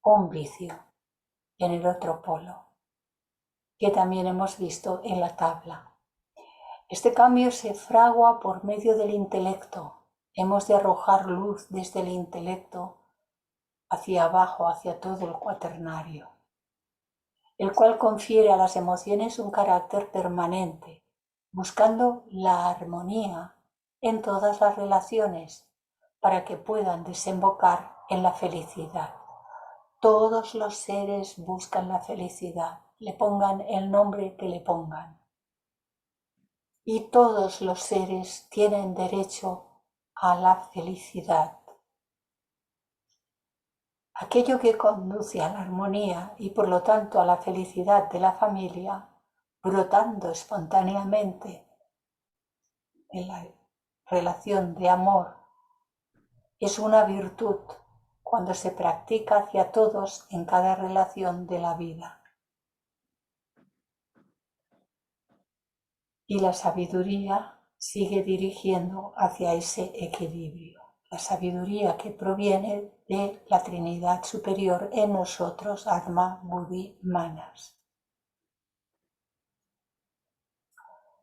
un vicio en el otro polo, que también hemos visto en la tabla. Este cambio se fragua por medio del intelecto. Hemos de arrojar luz desde el intelecto hacia abajo, hacia todo el cuaternario, el cual confiere a las emociones un carácter permanente, buscando la armonía en todas las relaciones para que puedan desembocar en la felicidad. Todos los seres buscan la felicidad, le pongan el nombre que le pongan. Y todos los seres tienen derecho a la felicidad. Aquello que conduce a la armonía y por lo tanto a la felicidad de la familia, brotando espontáneamente relación de amor es una virtud cuando se practica hacia todos en cada relación de la vida. Y la sabiduría sigue dirigiendo hacia ese equilibrio. La sabiduría que proviene de la Trinidad superior en nosotros, Atma, Buddhi, Manas.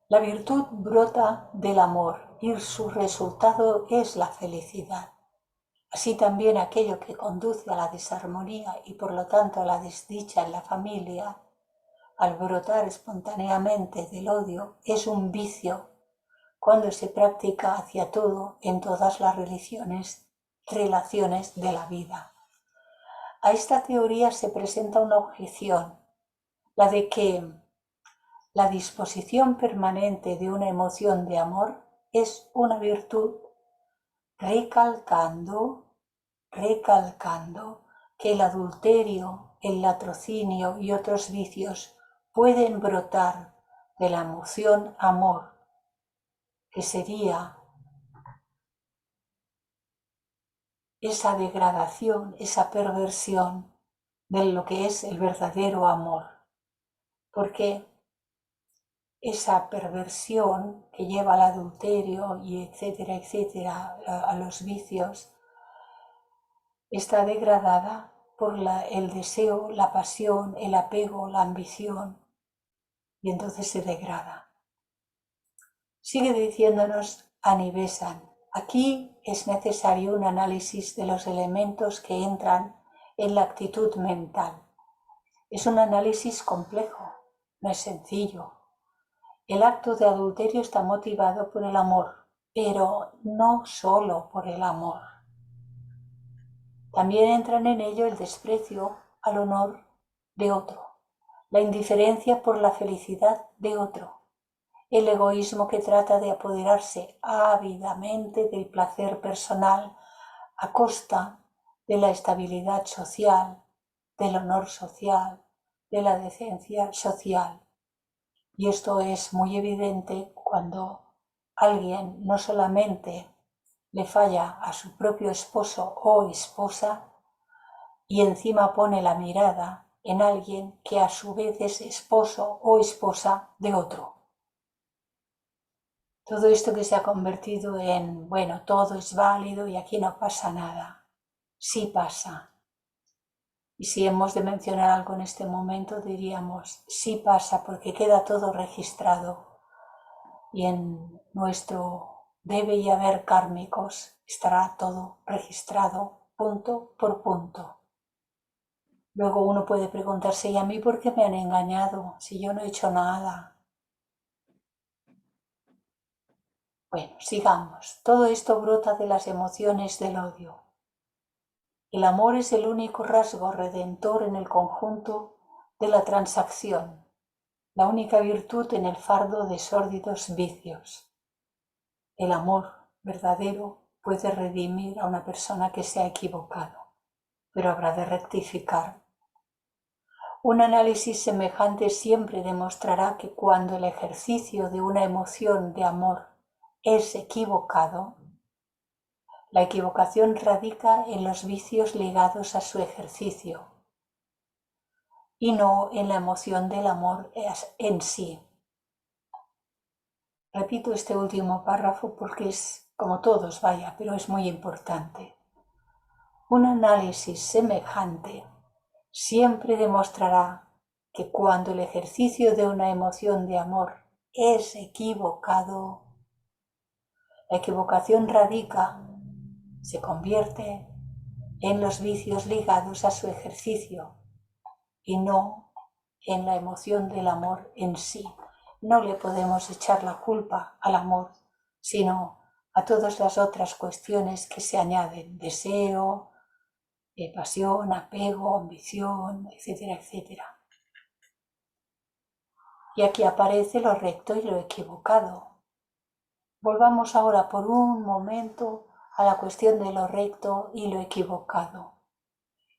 La virtud brota del amor y su resultado es la felicidad. Así también aquello que conduce a la desarmonía y por lo tanto a la desdicha en la familia, al brotar espontáneamente del odio, es un vicio cuando se practica hacia todo en todas las relaciones de la vida. A esta teoría se presenta una objeción, la de que la disposición permanente de una emoción de amor es una virtud, recalcando que el adulterio, el latrocinio y otros vicios pueden brotar de la emoción amor, que sería esa degradación, esa perversión de lo que es el verdadero amor. Porque esa perversión que lleva al adulterio y etcétera, a los vicios, está degradada por el deseo, la pasión, el apego, la ambición, y entonces se degrada. Sigue diciéndonos Anibesan, aquí es necesario un análisis de los elementos que entran en la actitud mental. Es un análisis complejo, no es sencillo. El acto de adulterio está motivado por el amor, pero no solo por el amor. También entran en ello el desprecio al honor de otro, la indiferencia por la felicidad de otro, el egoísmo que trata de apoderarse ávidamente del placer personal a costa de la estabilidad social, del honor social, de la decencia social. Y esto es muy evidente cuando alguien no solamente le falla a su propio esposo o esposa y encima pone la mirada en alguien que a su vez es esposo o esposa de otro. Todo esto que se ha convertido en, bueno, todo es válido y aquí no pasa nada. Sí pasa. Y si hemos de mencionar algo en este momento, diríamos, sí pasa porque queda todo registrado. Y en nuestro debe y haber kármicos estará todo registrado punto por punto. Luego uno puede preguntarse, ¿y a mí por qué me han engañado si yo no he hecho nada? Bueno, sigamos. Todo esto brota de las emociones del odio. El amor es el único rasgo redentor en el conjunto de la transacción, la única virtud en el fardo de sórdidos vicios. El amor verdadero puede redimir a una persona que se ha equivocado, pero habrá de rectificar. Un análisis semejante siempre demostrará que cuando el ejercicio de una emoción de amor es equivocado, la equivocación radica en los vicios ligados a su ejercicio y no en la emoción del amor en sí. Repito este último párrafo porque es como todos, vaya, pero es muy importante. Un análisis semejante siempre demostrará que cuando el ejercicio de una emoción de amor es equivocado, la equivocación radica, se convierte en los vicios ligados a su ejercicio y no en la emoción del amor en sí. No le podemos echar la culpa al amor, sino a todas las otras cuestiones que se añaden, deseo, pasión, apego, ambición, etcétera. Y aquí aparece lo recto y lo equivocado. Volvamos ahora por un momento a la cuestión de lo recto y lo equivocado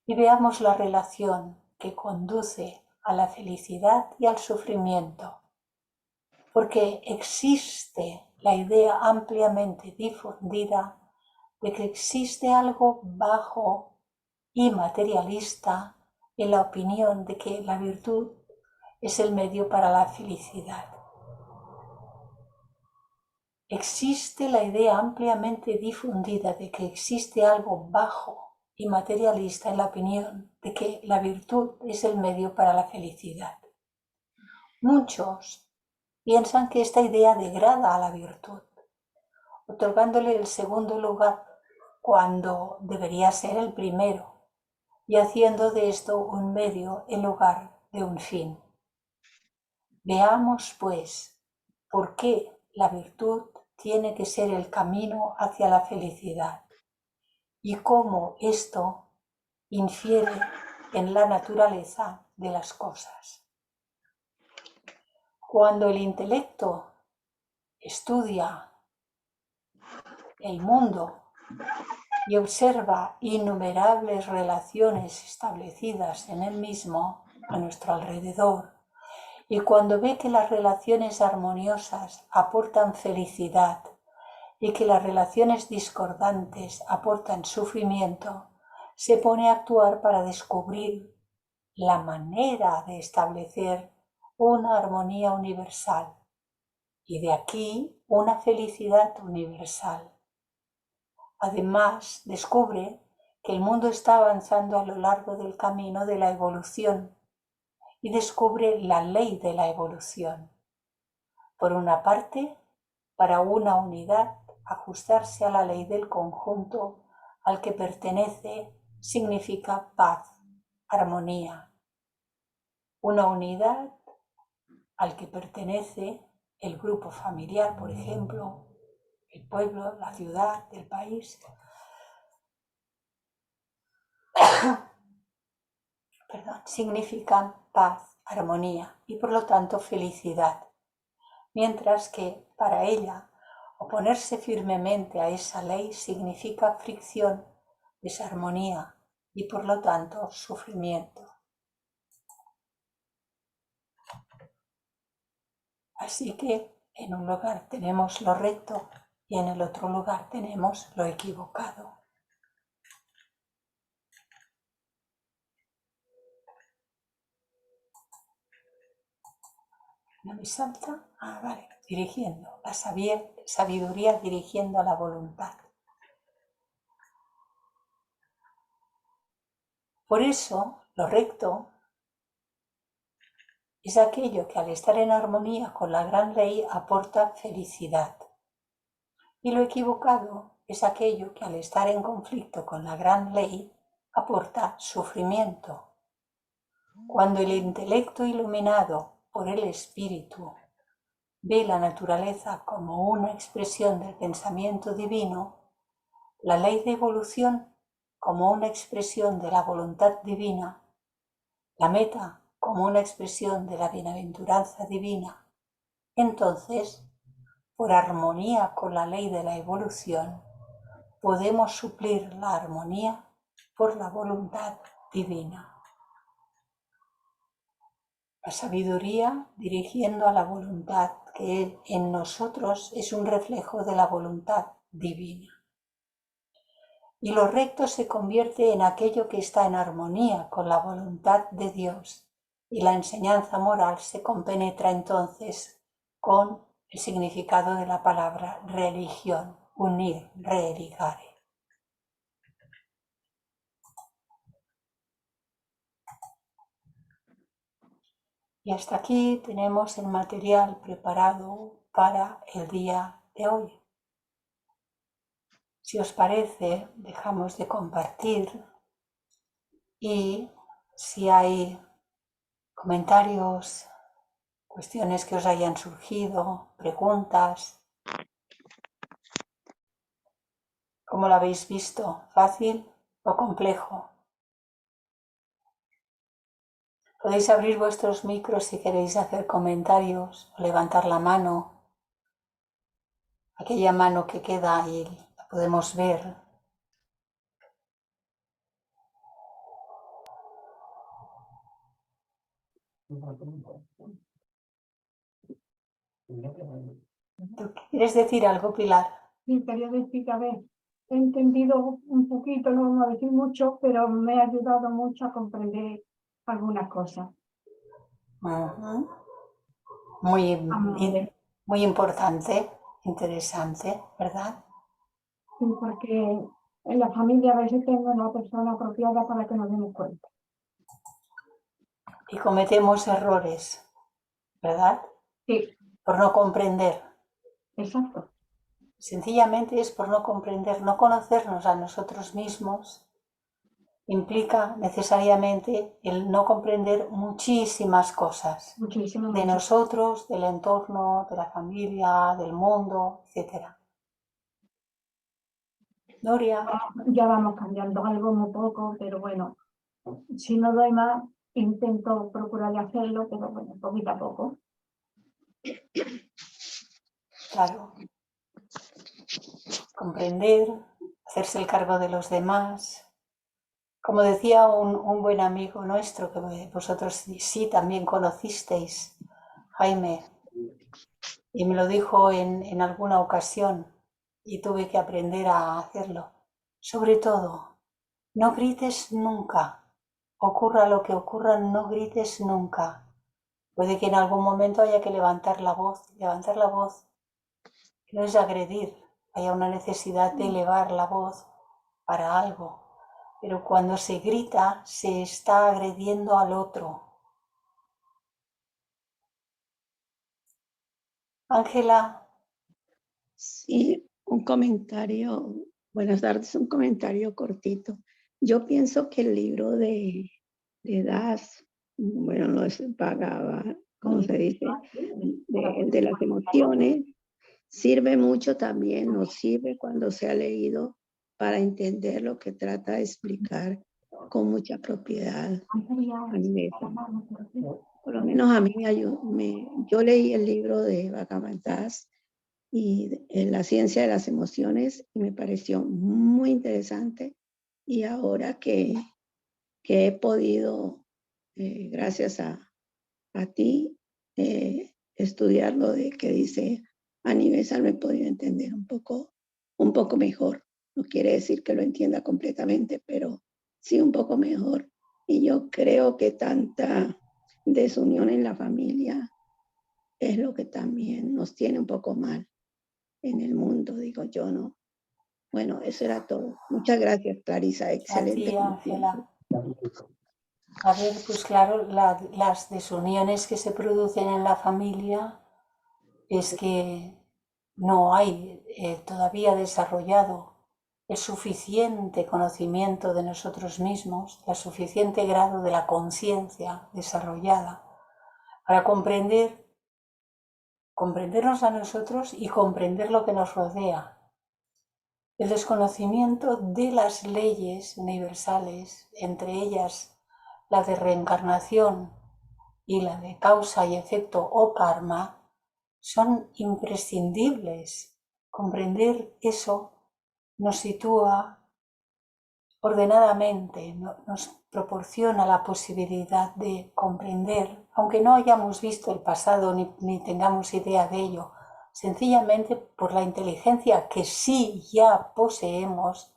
y veamos la relación que conduce a la felicidad y al sufrimiento, porque existe la idea ampliamente difundida de que existe algo bajo y materialista en la opinión de que la virtud es el medio para la felicidad. Existe la idea ampliamente difundida de que existe algo bajo y materialista en la opinión de que la virtud es el medio para la felicidad. Muchos piensan que esta idea degrada a la virtud, otorgándole el segundo lugar cuando debería ser el primero, y haciendo de esto un medio en lugar de un fin. Veamos, pues, por qué la virtud tiene que ser el camino hacia la felicidad y cómo esto infiere en la naturaleza de las cosas. Cuando el intelecto estudia el mundo y observa innumerables relaciones establecidas en él mismo, a nuestro alrededor, y cuando ve que las relaciones armoniosas aportan felicidad y que las relaciones discordantes aportan sufrimiento, se pone a actuar para descubrir la manera de establecer una armonía universal y de aquí una felicidad universal. Además, descubre que el mundo está avanzando a lo largo del camino de la evolución y descubre la ley de la evolución. Por una parte, para una unidad, ajustarse a la ley del conjunto al que pertenece significa paz, armonía. Una unidad al que pertenece el grupo familiar, por ejemplo, el pueblo, la ciudad, el país, significan paz, armonía y por lo tanto felicidad. Mientras que para ella oponerse firmemente a esa ley significa fricción, desarmonía y por lo tanto sufrimiento. Así que en un lugar tenemos lo recto y en el otro lugar tenemos lo equivocado. ¿No me salta? Ah, vale, dirigiendo, la sabiduría dirigiendo a la voluntad. Por eso, lo recto es aquello que al estar en armonía con la gran ley aporta felicidad. Y lo equivocado es aquello que al estar en conflicto con la gran ley aporta sufrimiento. Cuando el intelecto iluminado por el espíritu ve la naturaleza como una expresión del pensamiento divino, la ley de evolución como una expresión de la voluntad divina, la meta como una expresión de la bienaventuranza divina, entonces, por armonía con la ley de la evolución, podemos suplir la armonía por la voluntad divina. La sabiduría dirigiendo a la voluntad que en nosotros es un reflejo de la voluntad divina. Y lo recto se convierte en aquello que está en armonía con la voluntad de Dios y la enseñanza moral se compenetra entonces con el significado de la palabra religión, unir, religare. Y hasta aquí tenemos el material preparado para el día de hoy. Si os parece, dejamos de compartir y si hay comentarios, cuestiones que os hayan surgido, preguntas, ¿cómo lo habéis visto? ¿Fácil o complejo? Podéis abrir vuestros micros si queréis hacer comentarios o levantar la mano. Aquella mano que queda ahí la podemos ver. ¿Tú quieres decir algo, Pilar? Sí, quería decir que, a ver, he entendido un poquito, no vamos a decir mucho, pero me ha ayudado mucho a comprender algunas cosas. Ujú. Muy, Vale. muy importante, interesante, ¿verdad? Sí, porque en la familia a veces tengo una persona apropiada para que nos demos cuenta. Y cometemos errores, ¿verdad? Sí, Por no comprender. exacto. Sencillamente es por no comprender, no conocernos a nosotros mismos. Implica necesariamente el no comprender muchísimas cosas Muchísimo, de mucho. nosotros, del entorno, de la familia, del mundo, etc. Nuria, Ya vamos cambiando algo muy poco, pero bueno, si no doy más, intento procurar hacerlo, pero bueno, poquito a poco. claro, comprender, hacerse el cargo de los demás. Como decía un buen amigo nuestro, que vosotros sí también conocisteis, Jaime, y me lo dijo en alguna ocasión y tuve que aprender a hacerlo. Sobre todo, no grites nunca. Ocurra lo que ocurra, no grites nunca. Puede que en algún momento haya que levantar la voz. Levantar la voz no es agredir, haya una necesidad de elevar la voz para algo. Pero cuando se grita, se está agrediendo al otro. Ángela. Sí, un comentario, buenas tardes, un comentario cortito. Yo pienso que el libro de Das, bueno, no es Bhagavad, ¿cómo se dice? De las emociones, sirve mucho también, nos sirve cuando se ha leído para entender lo que trata de explicar con mucha propiedad a nivel. Por lo menos a mí me ayudó, yo leí el libro de Bhagavad y en la ciencia de las emociones y me pareció muy interesante y ahora que he podido, gracias a ti, estudiar lo de que dice Aniversal, me he podido entender un poco mejor. No quiere decir que lo entienda completamente, pero sí un poco mejor. Y yo creo que tanta desunión en la familia es lo que también nos tiene un poco mal en el mundo, digo yo, ¿no? Bueno, eso era todo. Muchas gracias, Clarisa. Excelente. A ti, Ángela. A ver, pues claro, las desuniones que se producen en la familia es que no hay todavía desarrollado el suficiente conocimiento de nosotros mismos, el suficiente grado de la conciencia desarrollada para comprendernos a nosotros y comprender lo que nos rodea. El desconocimiento de las leyes universales, entre ellas la de reencarnación y la de causa y efecto o karma, son imprescindibles. Comprender eso nos sitúa ordenadamente, nos proporciona la posibilidad de comprender, aunque no hayamos visto el pasado ni tengamos idea de ello, sencillamente por la inteligencia que sí ya poseemos,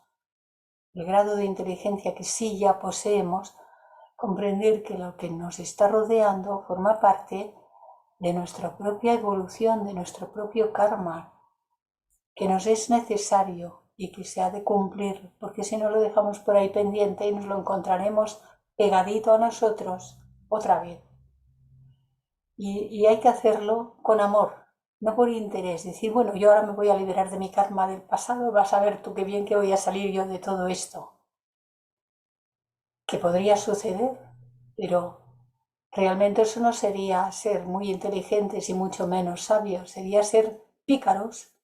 el grado de inteligencia que sí ya poseemos, comprender que lo que nos está rodeando forma parte de nuestra propia evolución, de nuestro propio karma, que nos es necesario y que se ha de cumplir, porque si no lo dejamos por ahí pendiente y nos lo encontraremos pegadito a nosotros otra vez. Y hay que hacerlo con amor, no por interés. Decir, bueno, yo ahora me voy a liberar de mi karma del pasado, vas a ver tú qué bien que voy a salir yo de todo esto. Que podría suceder, pero realmente eso no sería ser muy inteligentes y mucho menos sabios, sería ser pícaros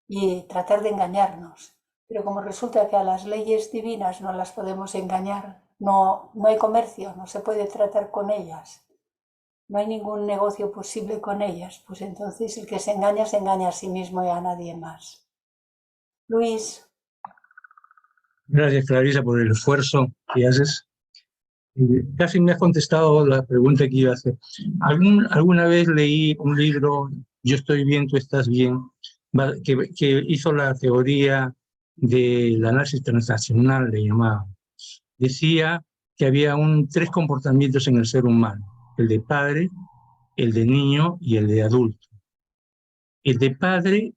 y tratar de engañarnos. Pero como resulta que a las leyes divinas no las podemos engañar, no hay comercio, no se puede tratar con ellas, no hay ningún negocio posible con ellas, pues entonces el que se engaña a sí mismo y a nadie más. Luis. Gracias, Clarisa, por el esfuerzo que haces. Casi me has contestado la pregunta que iba a hacer. Alguna vez leí un libro yo estoy bien, tú estás bien, que hizo la teoría del análisis transaccional, le llamaba. Decía que había tres comportamientos en el ser humano, el de padre, el de niño y el de adulto. El de padre,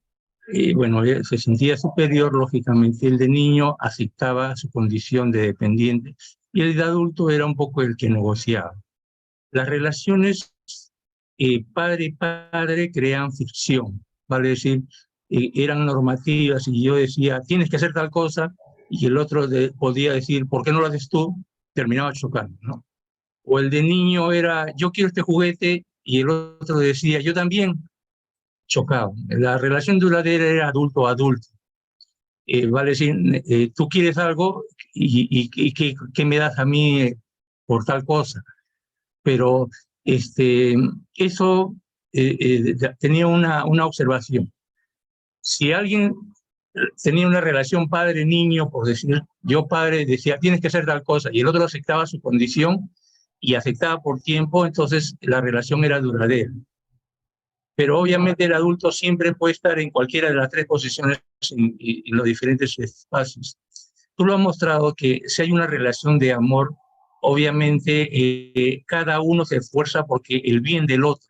bueno, se sentía superior, lógicamente. El de niño aceptaba su condición de dependiente y el de adulto era un poco el que negociaba. Las relaciones padre-padre crean ficción, vale decir, eran normativas y yo decía, tienes que hacer tal cosa, y el otro podía decir, ¿por qué no lo haces tú? Terminaba chocando, ¿no? O el de niño era, yo quiero este juguete, y el otro decía, yo también, chocaba. La relación duradera era adulto-adulto. Vale decir, tú quieres algo y ¿qué me das a mí por tal cosa? Pero eso tenía una observación. Si alguien tenía una relación padre-niño, por decir, yo padre decía, tienes que hacer tal cosa, y el otro aceptaba su condición y aceptaba por tiempo, entonces la relación era duradera. Pero obviamente el adulto siempre puede estar en cualquiera de las tres posiciones en los diferentes espacios. Tú lo has mostrado que si hay una relación de amor, obviamente cada uno se esfuerza porque el bien del otro.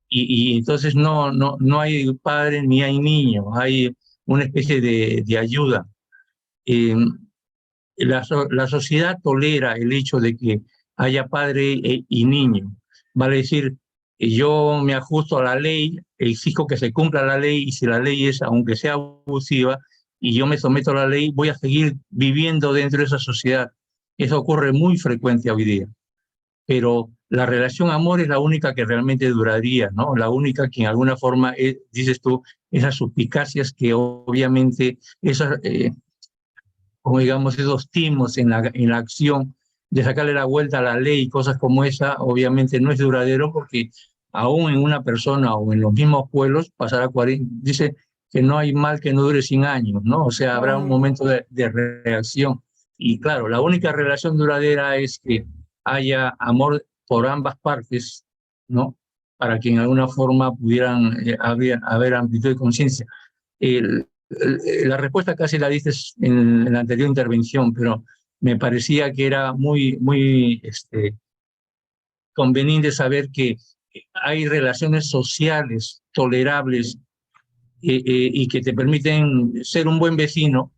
Y entonces no hay padre ni hay niño, hay una especie de ayuda. La sociedad tolera el hecho de que haya padre y niño. Vale decir, yo me ajusto a la ley, exijo que se cumpla la ley, y si la ley es, aunque sea abusiva, y yo me someto a la ley, voy a seguir viviendo dentro de esa sociedad. Eso ocurre muy frecuente hoy día. Pero la relación amor es la única que realmente duraría, ¿no? La única que en alguna forma, dices tú, esas suspicacias que obviamente, como digamos, esos timos en la acción de sacarle la vuelta a la ley y cosas como esa, obviamente no es duradero, porque aún en una persona o en los mismos pueblos pasará 40, dice que no hay mal que no dure 100 años, ¿no? O sea, habrá un momento de reacción. Y claro, la única relación duradera es que haya amor por ambas partes, ¿no? Para que en alguna forma pudieran haber amplitud de conciencia. La respuesta casi la dices en la anterior intervención, pero me parecía que era muy conveniente saber que hay relaciones sociales tolerables y que te permiten ser un buen vecino,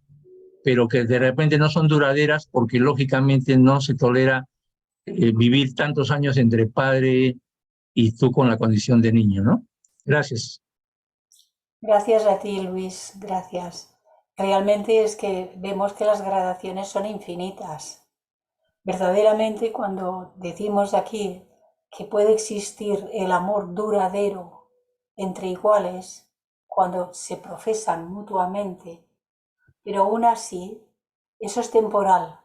pero que de repente no son duraderas porque lógicamente no se tolera vivir tantos años entre padre y tú con la condición de niño, ¿no? Gracias. Gracias a ti, Luis, gracias. Realmente es que vemos que las gradaciones son infinitas. Verdaderamente, cuando decimos aquí que puede existir el amor duradero entre iguales, cuando se profesan mutuamente, pero aún así, eso es temporal,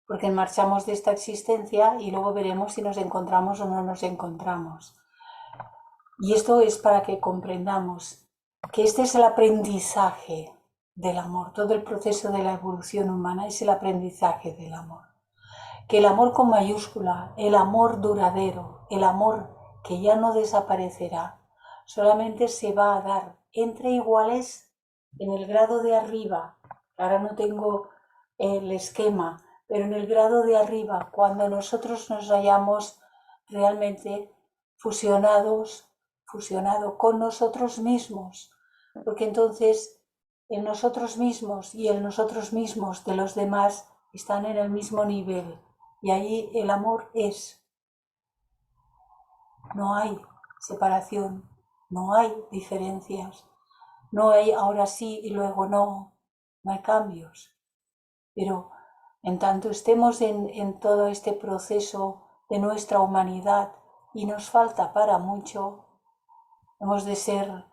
porque marchamos de esta existencia y luego veremos si nos encontramos o no nos encontramos. Y esto es para que comprendamos que este es el aprendizaje del amor. Todo el proceso de la evolución humana es el aprendizaje del amor. Que el amor con mayúscula, el amor duradero, el amor que ya no desaparecerá, solamente se va a dar entre iguales en el grado de arriba. Ahora no tengo el esquema, pero en el grado de arriba, cuando nosotros nos hayamos realmente fusionado con nosotros mismos, porque entonces en nosotros mismos y el nosotros mismos de los demás están en el mismo nivel, y ahí el amor es. No hay separación, no hay diferencias, no hay ahora sí y luego no hay cambios. Pero en tanto estemos en todo este proceso de nuestra humanidad y nos falta para mucho, hemos de ser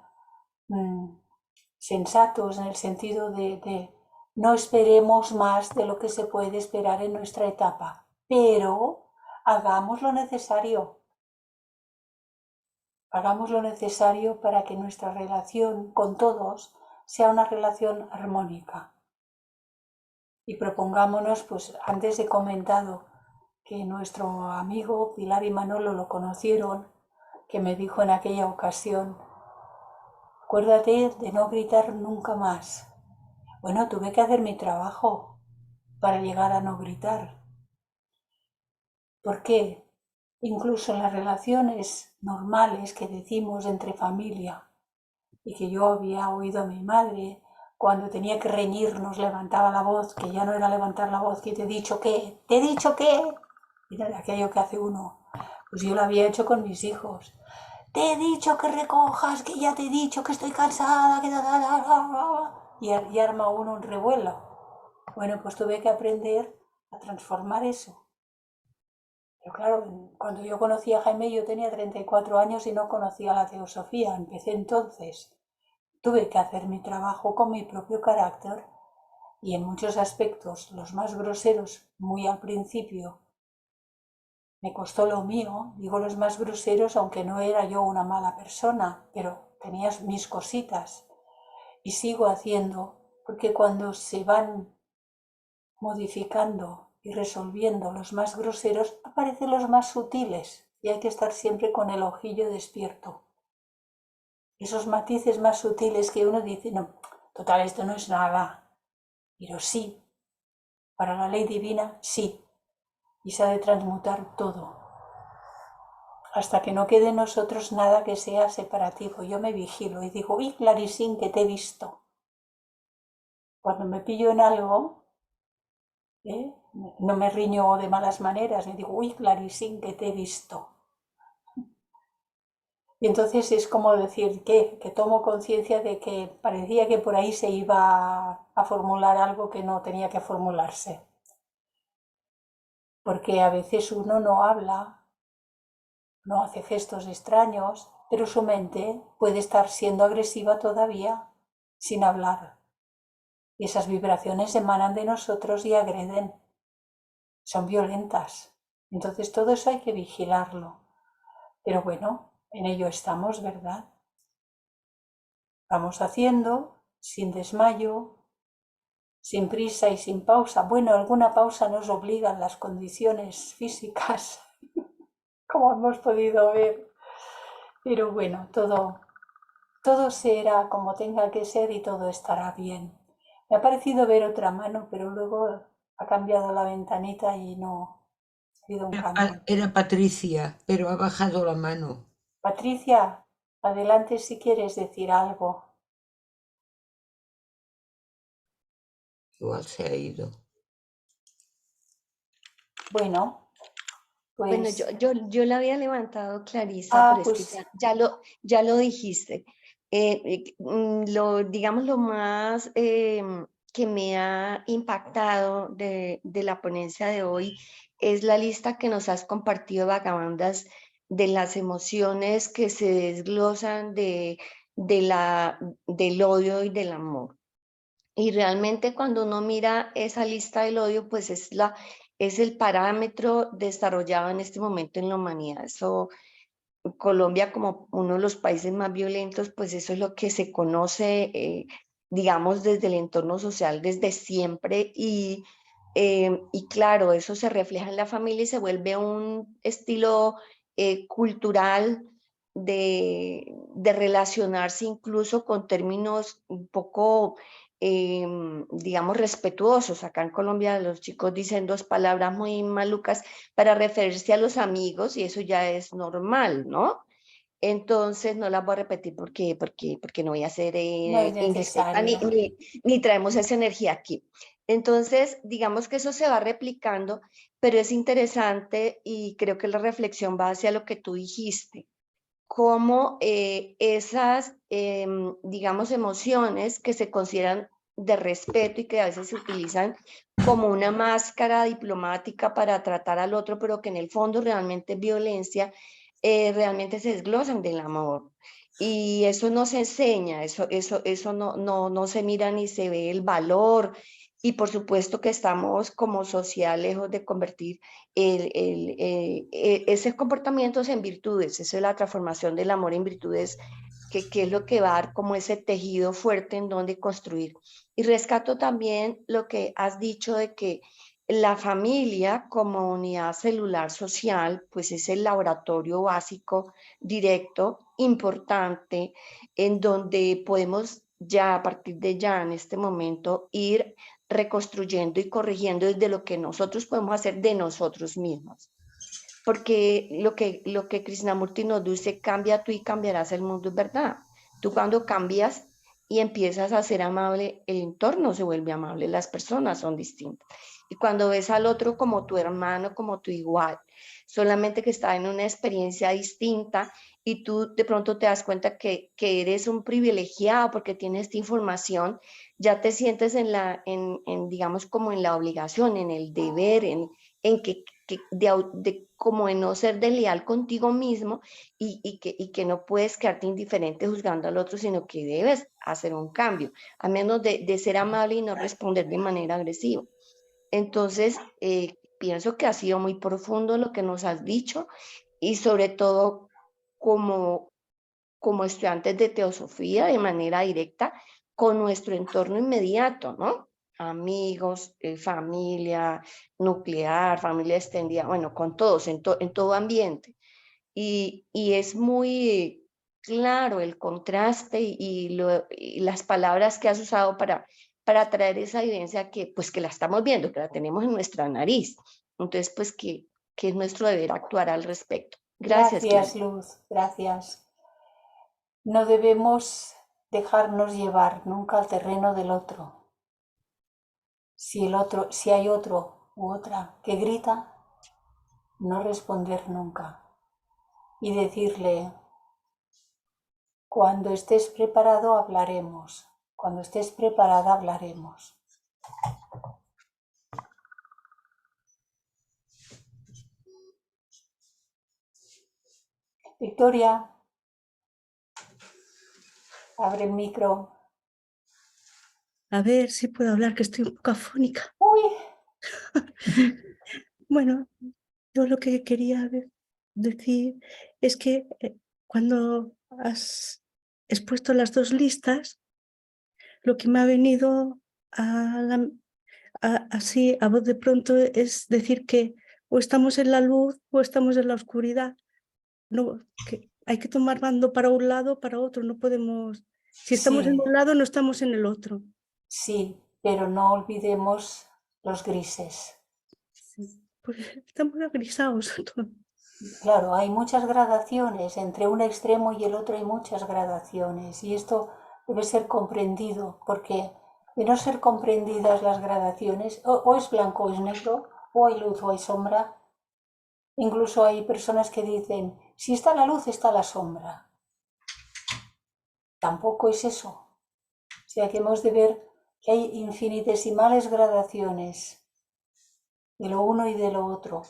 sensatos en el sentido de no esperemos más de lo que se puede esperar en nuestra etapa, pero hagamos lo necesario. Hagamos lo necesario para que nuestra relación con todos sea una relación armónica. Y propongámonos, pues antes he comentado que nuestro amigo Pilar y Manolo lo conocieron, que me dijo en aquella ocasión acuérdate de no gritar nunca más. Bueno, tuve que hacer mi trabajo para llegar a no gritar. ¿Por qué? Incluso en las relaciones normales que decimos entre familia, y que yo había oído a mi madre, cuando tenía que reñirnos levantaba la voz, que ya no era levantar la voz, que te he dicho qué, te he dicho qué, y de aquello que hace uno. Pues yo lo había hecho con mis hijos. Te he dicho que recojas, que ya te he dicho que estoy cansada, que y arma uno un revuelo. Bueno, pues tuve que aprender a transformar eso. Pero claro, cuando yo conocí a Jaime yo tenía 34 años y no conocía la teosofía. Empecé entonces. Tuve que hacer mi trabajo con mi propio carácter y en muchos aspectos, los más groseros, muy al principio, me costó lo mío. Digo los más groseros aunque no era yo una mala persona, pero tenía mis cositas. Y sigo haciendo, porque cuando se van modificando y resolviendo los más groseros, aparecen los más sutiles y hay que estar siempre con el ojillo despierto. Esos matices más sutiles que uno dice, no, total, esto no es nada, pero sí, para la ley divina, sí, y se ha de transmutar todo, hasta que no quede en nosotros nada que sea separativo. Yo me vigilo y digo, uy, Clarisín, que te he visto. Cuando me pillo en algo, no me riño de malas maneras, me digo, uy, Clarisín, que te he visto. Y entonces es como decir que tomo conciencia de que parecía que por ahí se iba a formular algo que no tenía que formularse. Porque a veces uno no habla, no hace gestos extraños, pero su mente puede estar siendo agresiva todavía sin hablar. Y esas vibraciones emanan de nosotros y agreden. Son violentas. Entonces todo eso hay que vigilarlo. Pero bueno, en ello estamos, ¿verdad? Vamos haciendo, sin desmayo, sin prisa y sin pausa. Bueno, alguna pausa nos obligan las condiciones físicas, como hemos podido ver. Pero bueno, todo será como tenga que ser y todo estará bien. Me ha parecido ver otra mano, pero luego ha cambiado la ventanita y no ha habido un cambio. Era Patricia, pero ha bajado la mano. Patricia, adelante si quieres decir algo. Igual se ha ido. Bueno, Bueno, pues... yo la había levantado, Clarisa, pero es que pues ya lo dijiste. Digamos, lo más que me ha impactado de la ponencia de hoy es la lista que nos has compartido, Vagabandas, de las emociones que se desglosan del odio y del amor. Y realmente cuando uno mira esa lista del odio, pues es el parámetro desarrollado en este momento en la humanidad. Eso, Colombia como uno de los países más violentos, pues eso es lo que se conoce, digamos, desde el entorno social desde siempre. Y claro, eso se refleja en la familia y se vuelve un estilo cultural de relacionarse incluso con términos un poco, digamos, respetuosos. Acá en Colombia los chicos dicen dos palabras muy malucas para referirse a los amigos y eso ya es normal, ¿no? Entonces no las voy a repetir porque no voy a ser no es indiscreta necesario. ni traemos esa energía aquí. Entonces, digamos que eso se va replicando, pero es interesante y creo que la reflexión va hacia lo que tú dijiste, cómo esas, digamos, emociones que se consideran de respeto y que a veces se utilizan como una máscara diplomática para tratar al otro, pero que en el fondo realmente es violencia, realmente se desglosan del amor. Y eso no se enseña, eso no se mira ni se ve el valor. Y por supuesto que estamos como sociedad lejos de convertir esos comportamientos en virtudes. Esa es la transformación del amor en virtudes, que es lo que va a dar como ese tejido fuerte en donde construir. Y rescato también lo que has dicho de que la familia como unidad celular social, pues es el laboratorio básico directo importante en donde podemos ya a partir de ya en este momento ir reconstruyendo y corrigiendo desde lo que nosotros podemos hacer de nosotros mismos. Porque lo que Krishnamurti nos dice, cambia tú y cambiarás el mundo, es verdad. Tú cuando cambias y empiezas a ser amable, el entorno se vuelve amable, las personas son distintas. Y cuando ves al otro como tu hermano, como tu igual, solamente que está en una experiencia distinta y tú de pronto te das cuenta que eres un privilegiado porque tienes esta información, ya te sientes digamos, como en la obligación, en el deber, en que como en no ser desleal contigo mismo y que no puedes quedarte indiferente juzgando al otro, sino que debes hacer un cambio, a menos de ser amable y no responder de manera agresiva. Entonces, pienso que ha sido muy profundo lo que nos has dicho y sobre todo como estudiantes de teosofía de manera directa con nuestro entorno inmediato, ¿no? Amigos, familia nuclear, familia extendida, bueno, con todos, en todo ambiente. Y es muy claro el contraste y las palabras que has usado para traer esa evidencia que, pues, que la estamos viendo, que la tenemos en nuestra nariz. Entonces, pues, que es nuestro deber actuar al respecto. Gracias, Gracias, Claudia. Luz, gracias. No debemos dejarnos llevar nunca al terreno del otro. Si hay otro u otra que grita, no responder nunca y decirle, cuando estés preparado hablaremos, cuando estés preparada hablaremos. Victoria, abre el micro. A ver si puedo hablar, que estoy un poco afónica. Uy, Bueno, yo lo que quería decir es que cuando has expuesto las dos listas, lo que me ha venido así a voz de pronto es decir que o estamos en la luz o estamos en la oscuridad. No, que hay que tomar bando para un lado o para otro, no podemos... Si estamos en sí, un lado, no estamos en el otro. sí, pero no olvidemos los grises. Sí. Pues estamos agrisados. Claro, hay muchas gradaciones, entre un extremo y el otro hay muchas gradaciones y esto debe ser comprendido porque de no ser comprendidas las gradaciones, o es blanco o es negro, o hay luz o hay sombra. Incluso hay personas que dicen, si está la luz está la sombra. Tampoco es eso. O sea que hemos de ver que hay infinitesimales gradaciones de lo uno y de lo otro.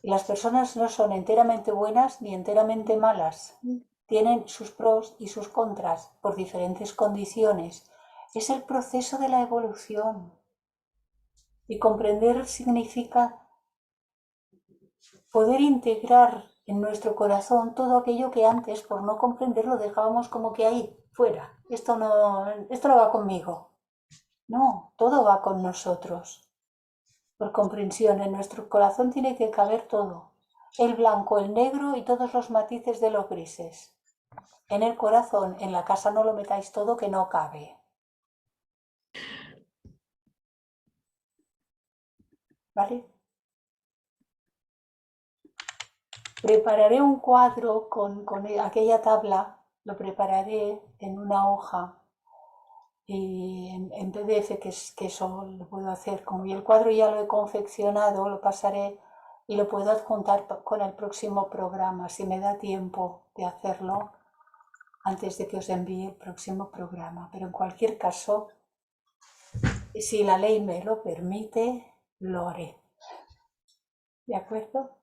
Y las personas no son enteramente buenas ni enteramente malas. Tienen sus pros y sus contras por diferentes condiciones. Es el proceso de la evolución. Y comprender significa poder integrar en nuestro corazón todo aquello que antes, por no comprenderlo, dejábamos como que ahí, fuera. Esto no va conmigo. No, todo va con nosotros. Por comprensión, en nuestro corazón tiene que caber todo. El blanco, el negro y todos los matices de los grises. En el corazón, en la casa no lo metáis todo que no cabe. ¿Vale? Prepararé un cuadro con aquella tabla, lo prepararé en una hoja y en PDF, que eso lo puedo hacer. Como yo el cuadro ya lo he confeccionado, lo pasaré y lo puedo adjuntar con el próximo programa, si me da tiempo de hacerlo antes de que os envíe el próximo programa. Pero en cualquier caso, si la ley me lo permite, lo haré. ¿De acuerdo?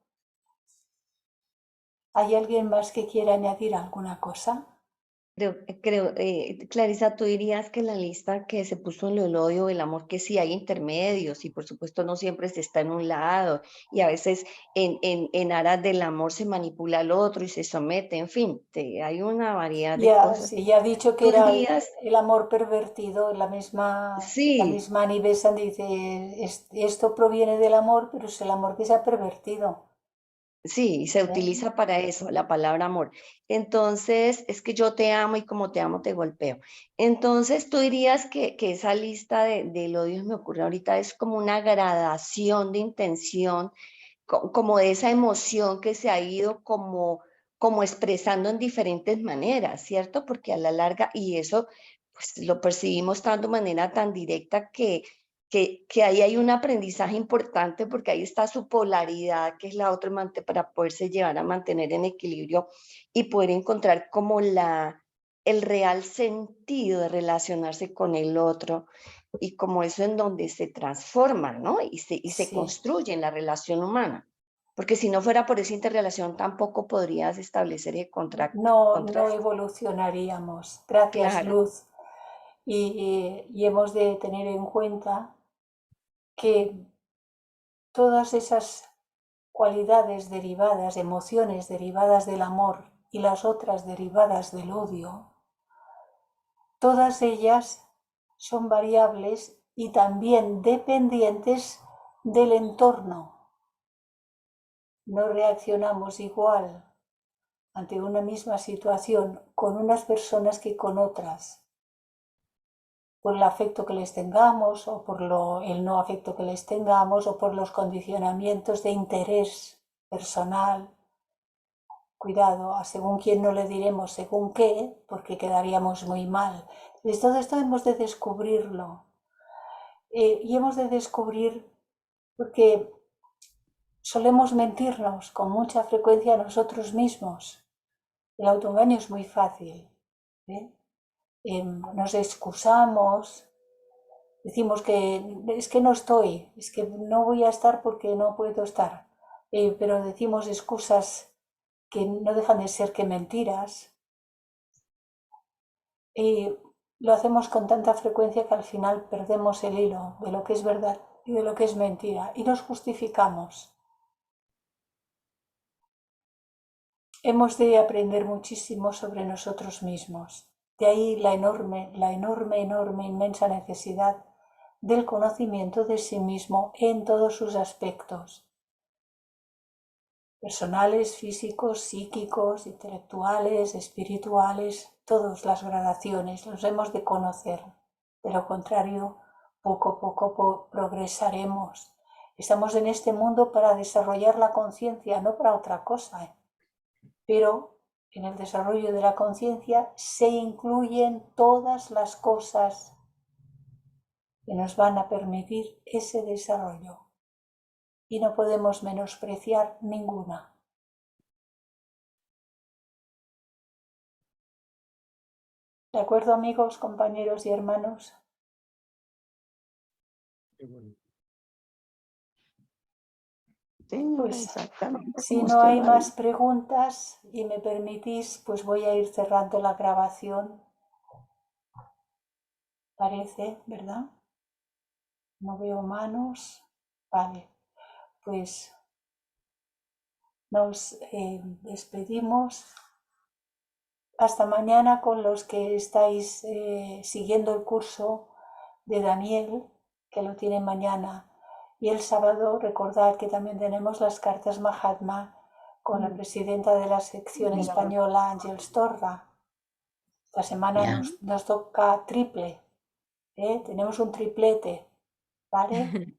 ¿Hay alguien más que quiera añadir alguna cosa? Creo, Clarisa, tú dirías que la lista que se puso en el odio, el amor, que sí hay intermedios y por supuesto no siempre se está en un lado y a veces en aras del amor se manipula al otro y se somete, en fin, hay una variedad de cosas. Sí, ya ha dicho que Tú era dirías, el amor pervertido, la misma sí, Nivesan dice, esto proviene del amor, pero es el amor que se ha pervertido. Sí, y se utiliza para eso, la palabra amor. Entonces, es que yo te amo y como te amo te golpeo. Entonces, tú dirías que esa lista del odio, me ocurre ahorita, es como una gradación de intención, como de esa emoción que se ha ido como expresando en diferentes maneras, ¿cierto? Porque a la larga, y eso pues lo percibimos tanto de manera tan directa que ahí hay un aprendizaje importante porque ahí está su polaridad, que es la otra, para poderse llevar a mantener en equilibrio y poder encontrar como el real sentido de relacionarse con el otro y como eso en donde se transforma, ¿no? Y se Sí. construye en la relación humana. Porque si no fuera por esa interrelación tampoco podrías establecer el contraste. No evolucionaríamos. Gracias, Claro. Luz. Y hemos de tener en cuenta que todas esas cualidades derivadas, emociones derivadas del amor y las otras derivadas del odio, todas ellas son variables y también dependientes del entorno. No reaccionamos igual ante una misma situación con unas personas que con otras, por el afecto que les tengamos o por el no afecto que les tengamos o por los condicionamientos de interés personal. Cuidado, a según quién no le diremos según qué, porque quedaríamos muy mal. Entonces, todo esto hemos de descubrirlo. Y hemos de descubrir, porque solemos mentirnos con mucha frecuencia a nosotros mismos. El autoengaño es muy fácil. Nos excusamos, decimos que es que no estoy, es que no voy a estar porque no puedo estar. Pero decimos excusas que no dejan de ser que mentiras. Y lo hacemos con tanta frecuencia que al final perdemos el hilo de lo que es verdad y de lo que es mentira y nos justificamos. Hemos de aprender muchísimo sobre nosotros mismos. De ahí la enorme, inmensa necesidad del conocimiento de sí mismo en todos sus aspectos. Personales, físicos, psíquicos, intelectuales, espirituales, todas las gradaciones, los hemos de conocer. De lo contrario, poco a poco progresaremos. Estamos en este mundo para desarrollar la conciencia, no para otra cosa. Pero en el desarrollo de la conciencia se incluyen todas las cosas que nos van a permitir ese desarrollo. Y no podemos menospreciar ninguna. ¿De acuerdo, amigos, compañeros y hermanos? Señora, Pues exactamente si como no usted hay lo ha más dicho. preguntas y me permitís, pues voy a ir cerrando la grabación. Parece, ¿verdad? No veo manos. Vale, pues nos despedimos. Hasta mañana con los que estáis siguiendo el curso de Daniel, que lo tiene mañana. Y el sábado recordad que también tenemos las cartas Mahatma con la presidenta de la sección española, Ángel Torra. Esta semana nos toca triple, tenemos un triplete, ¿vale?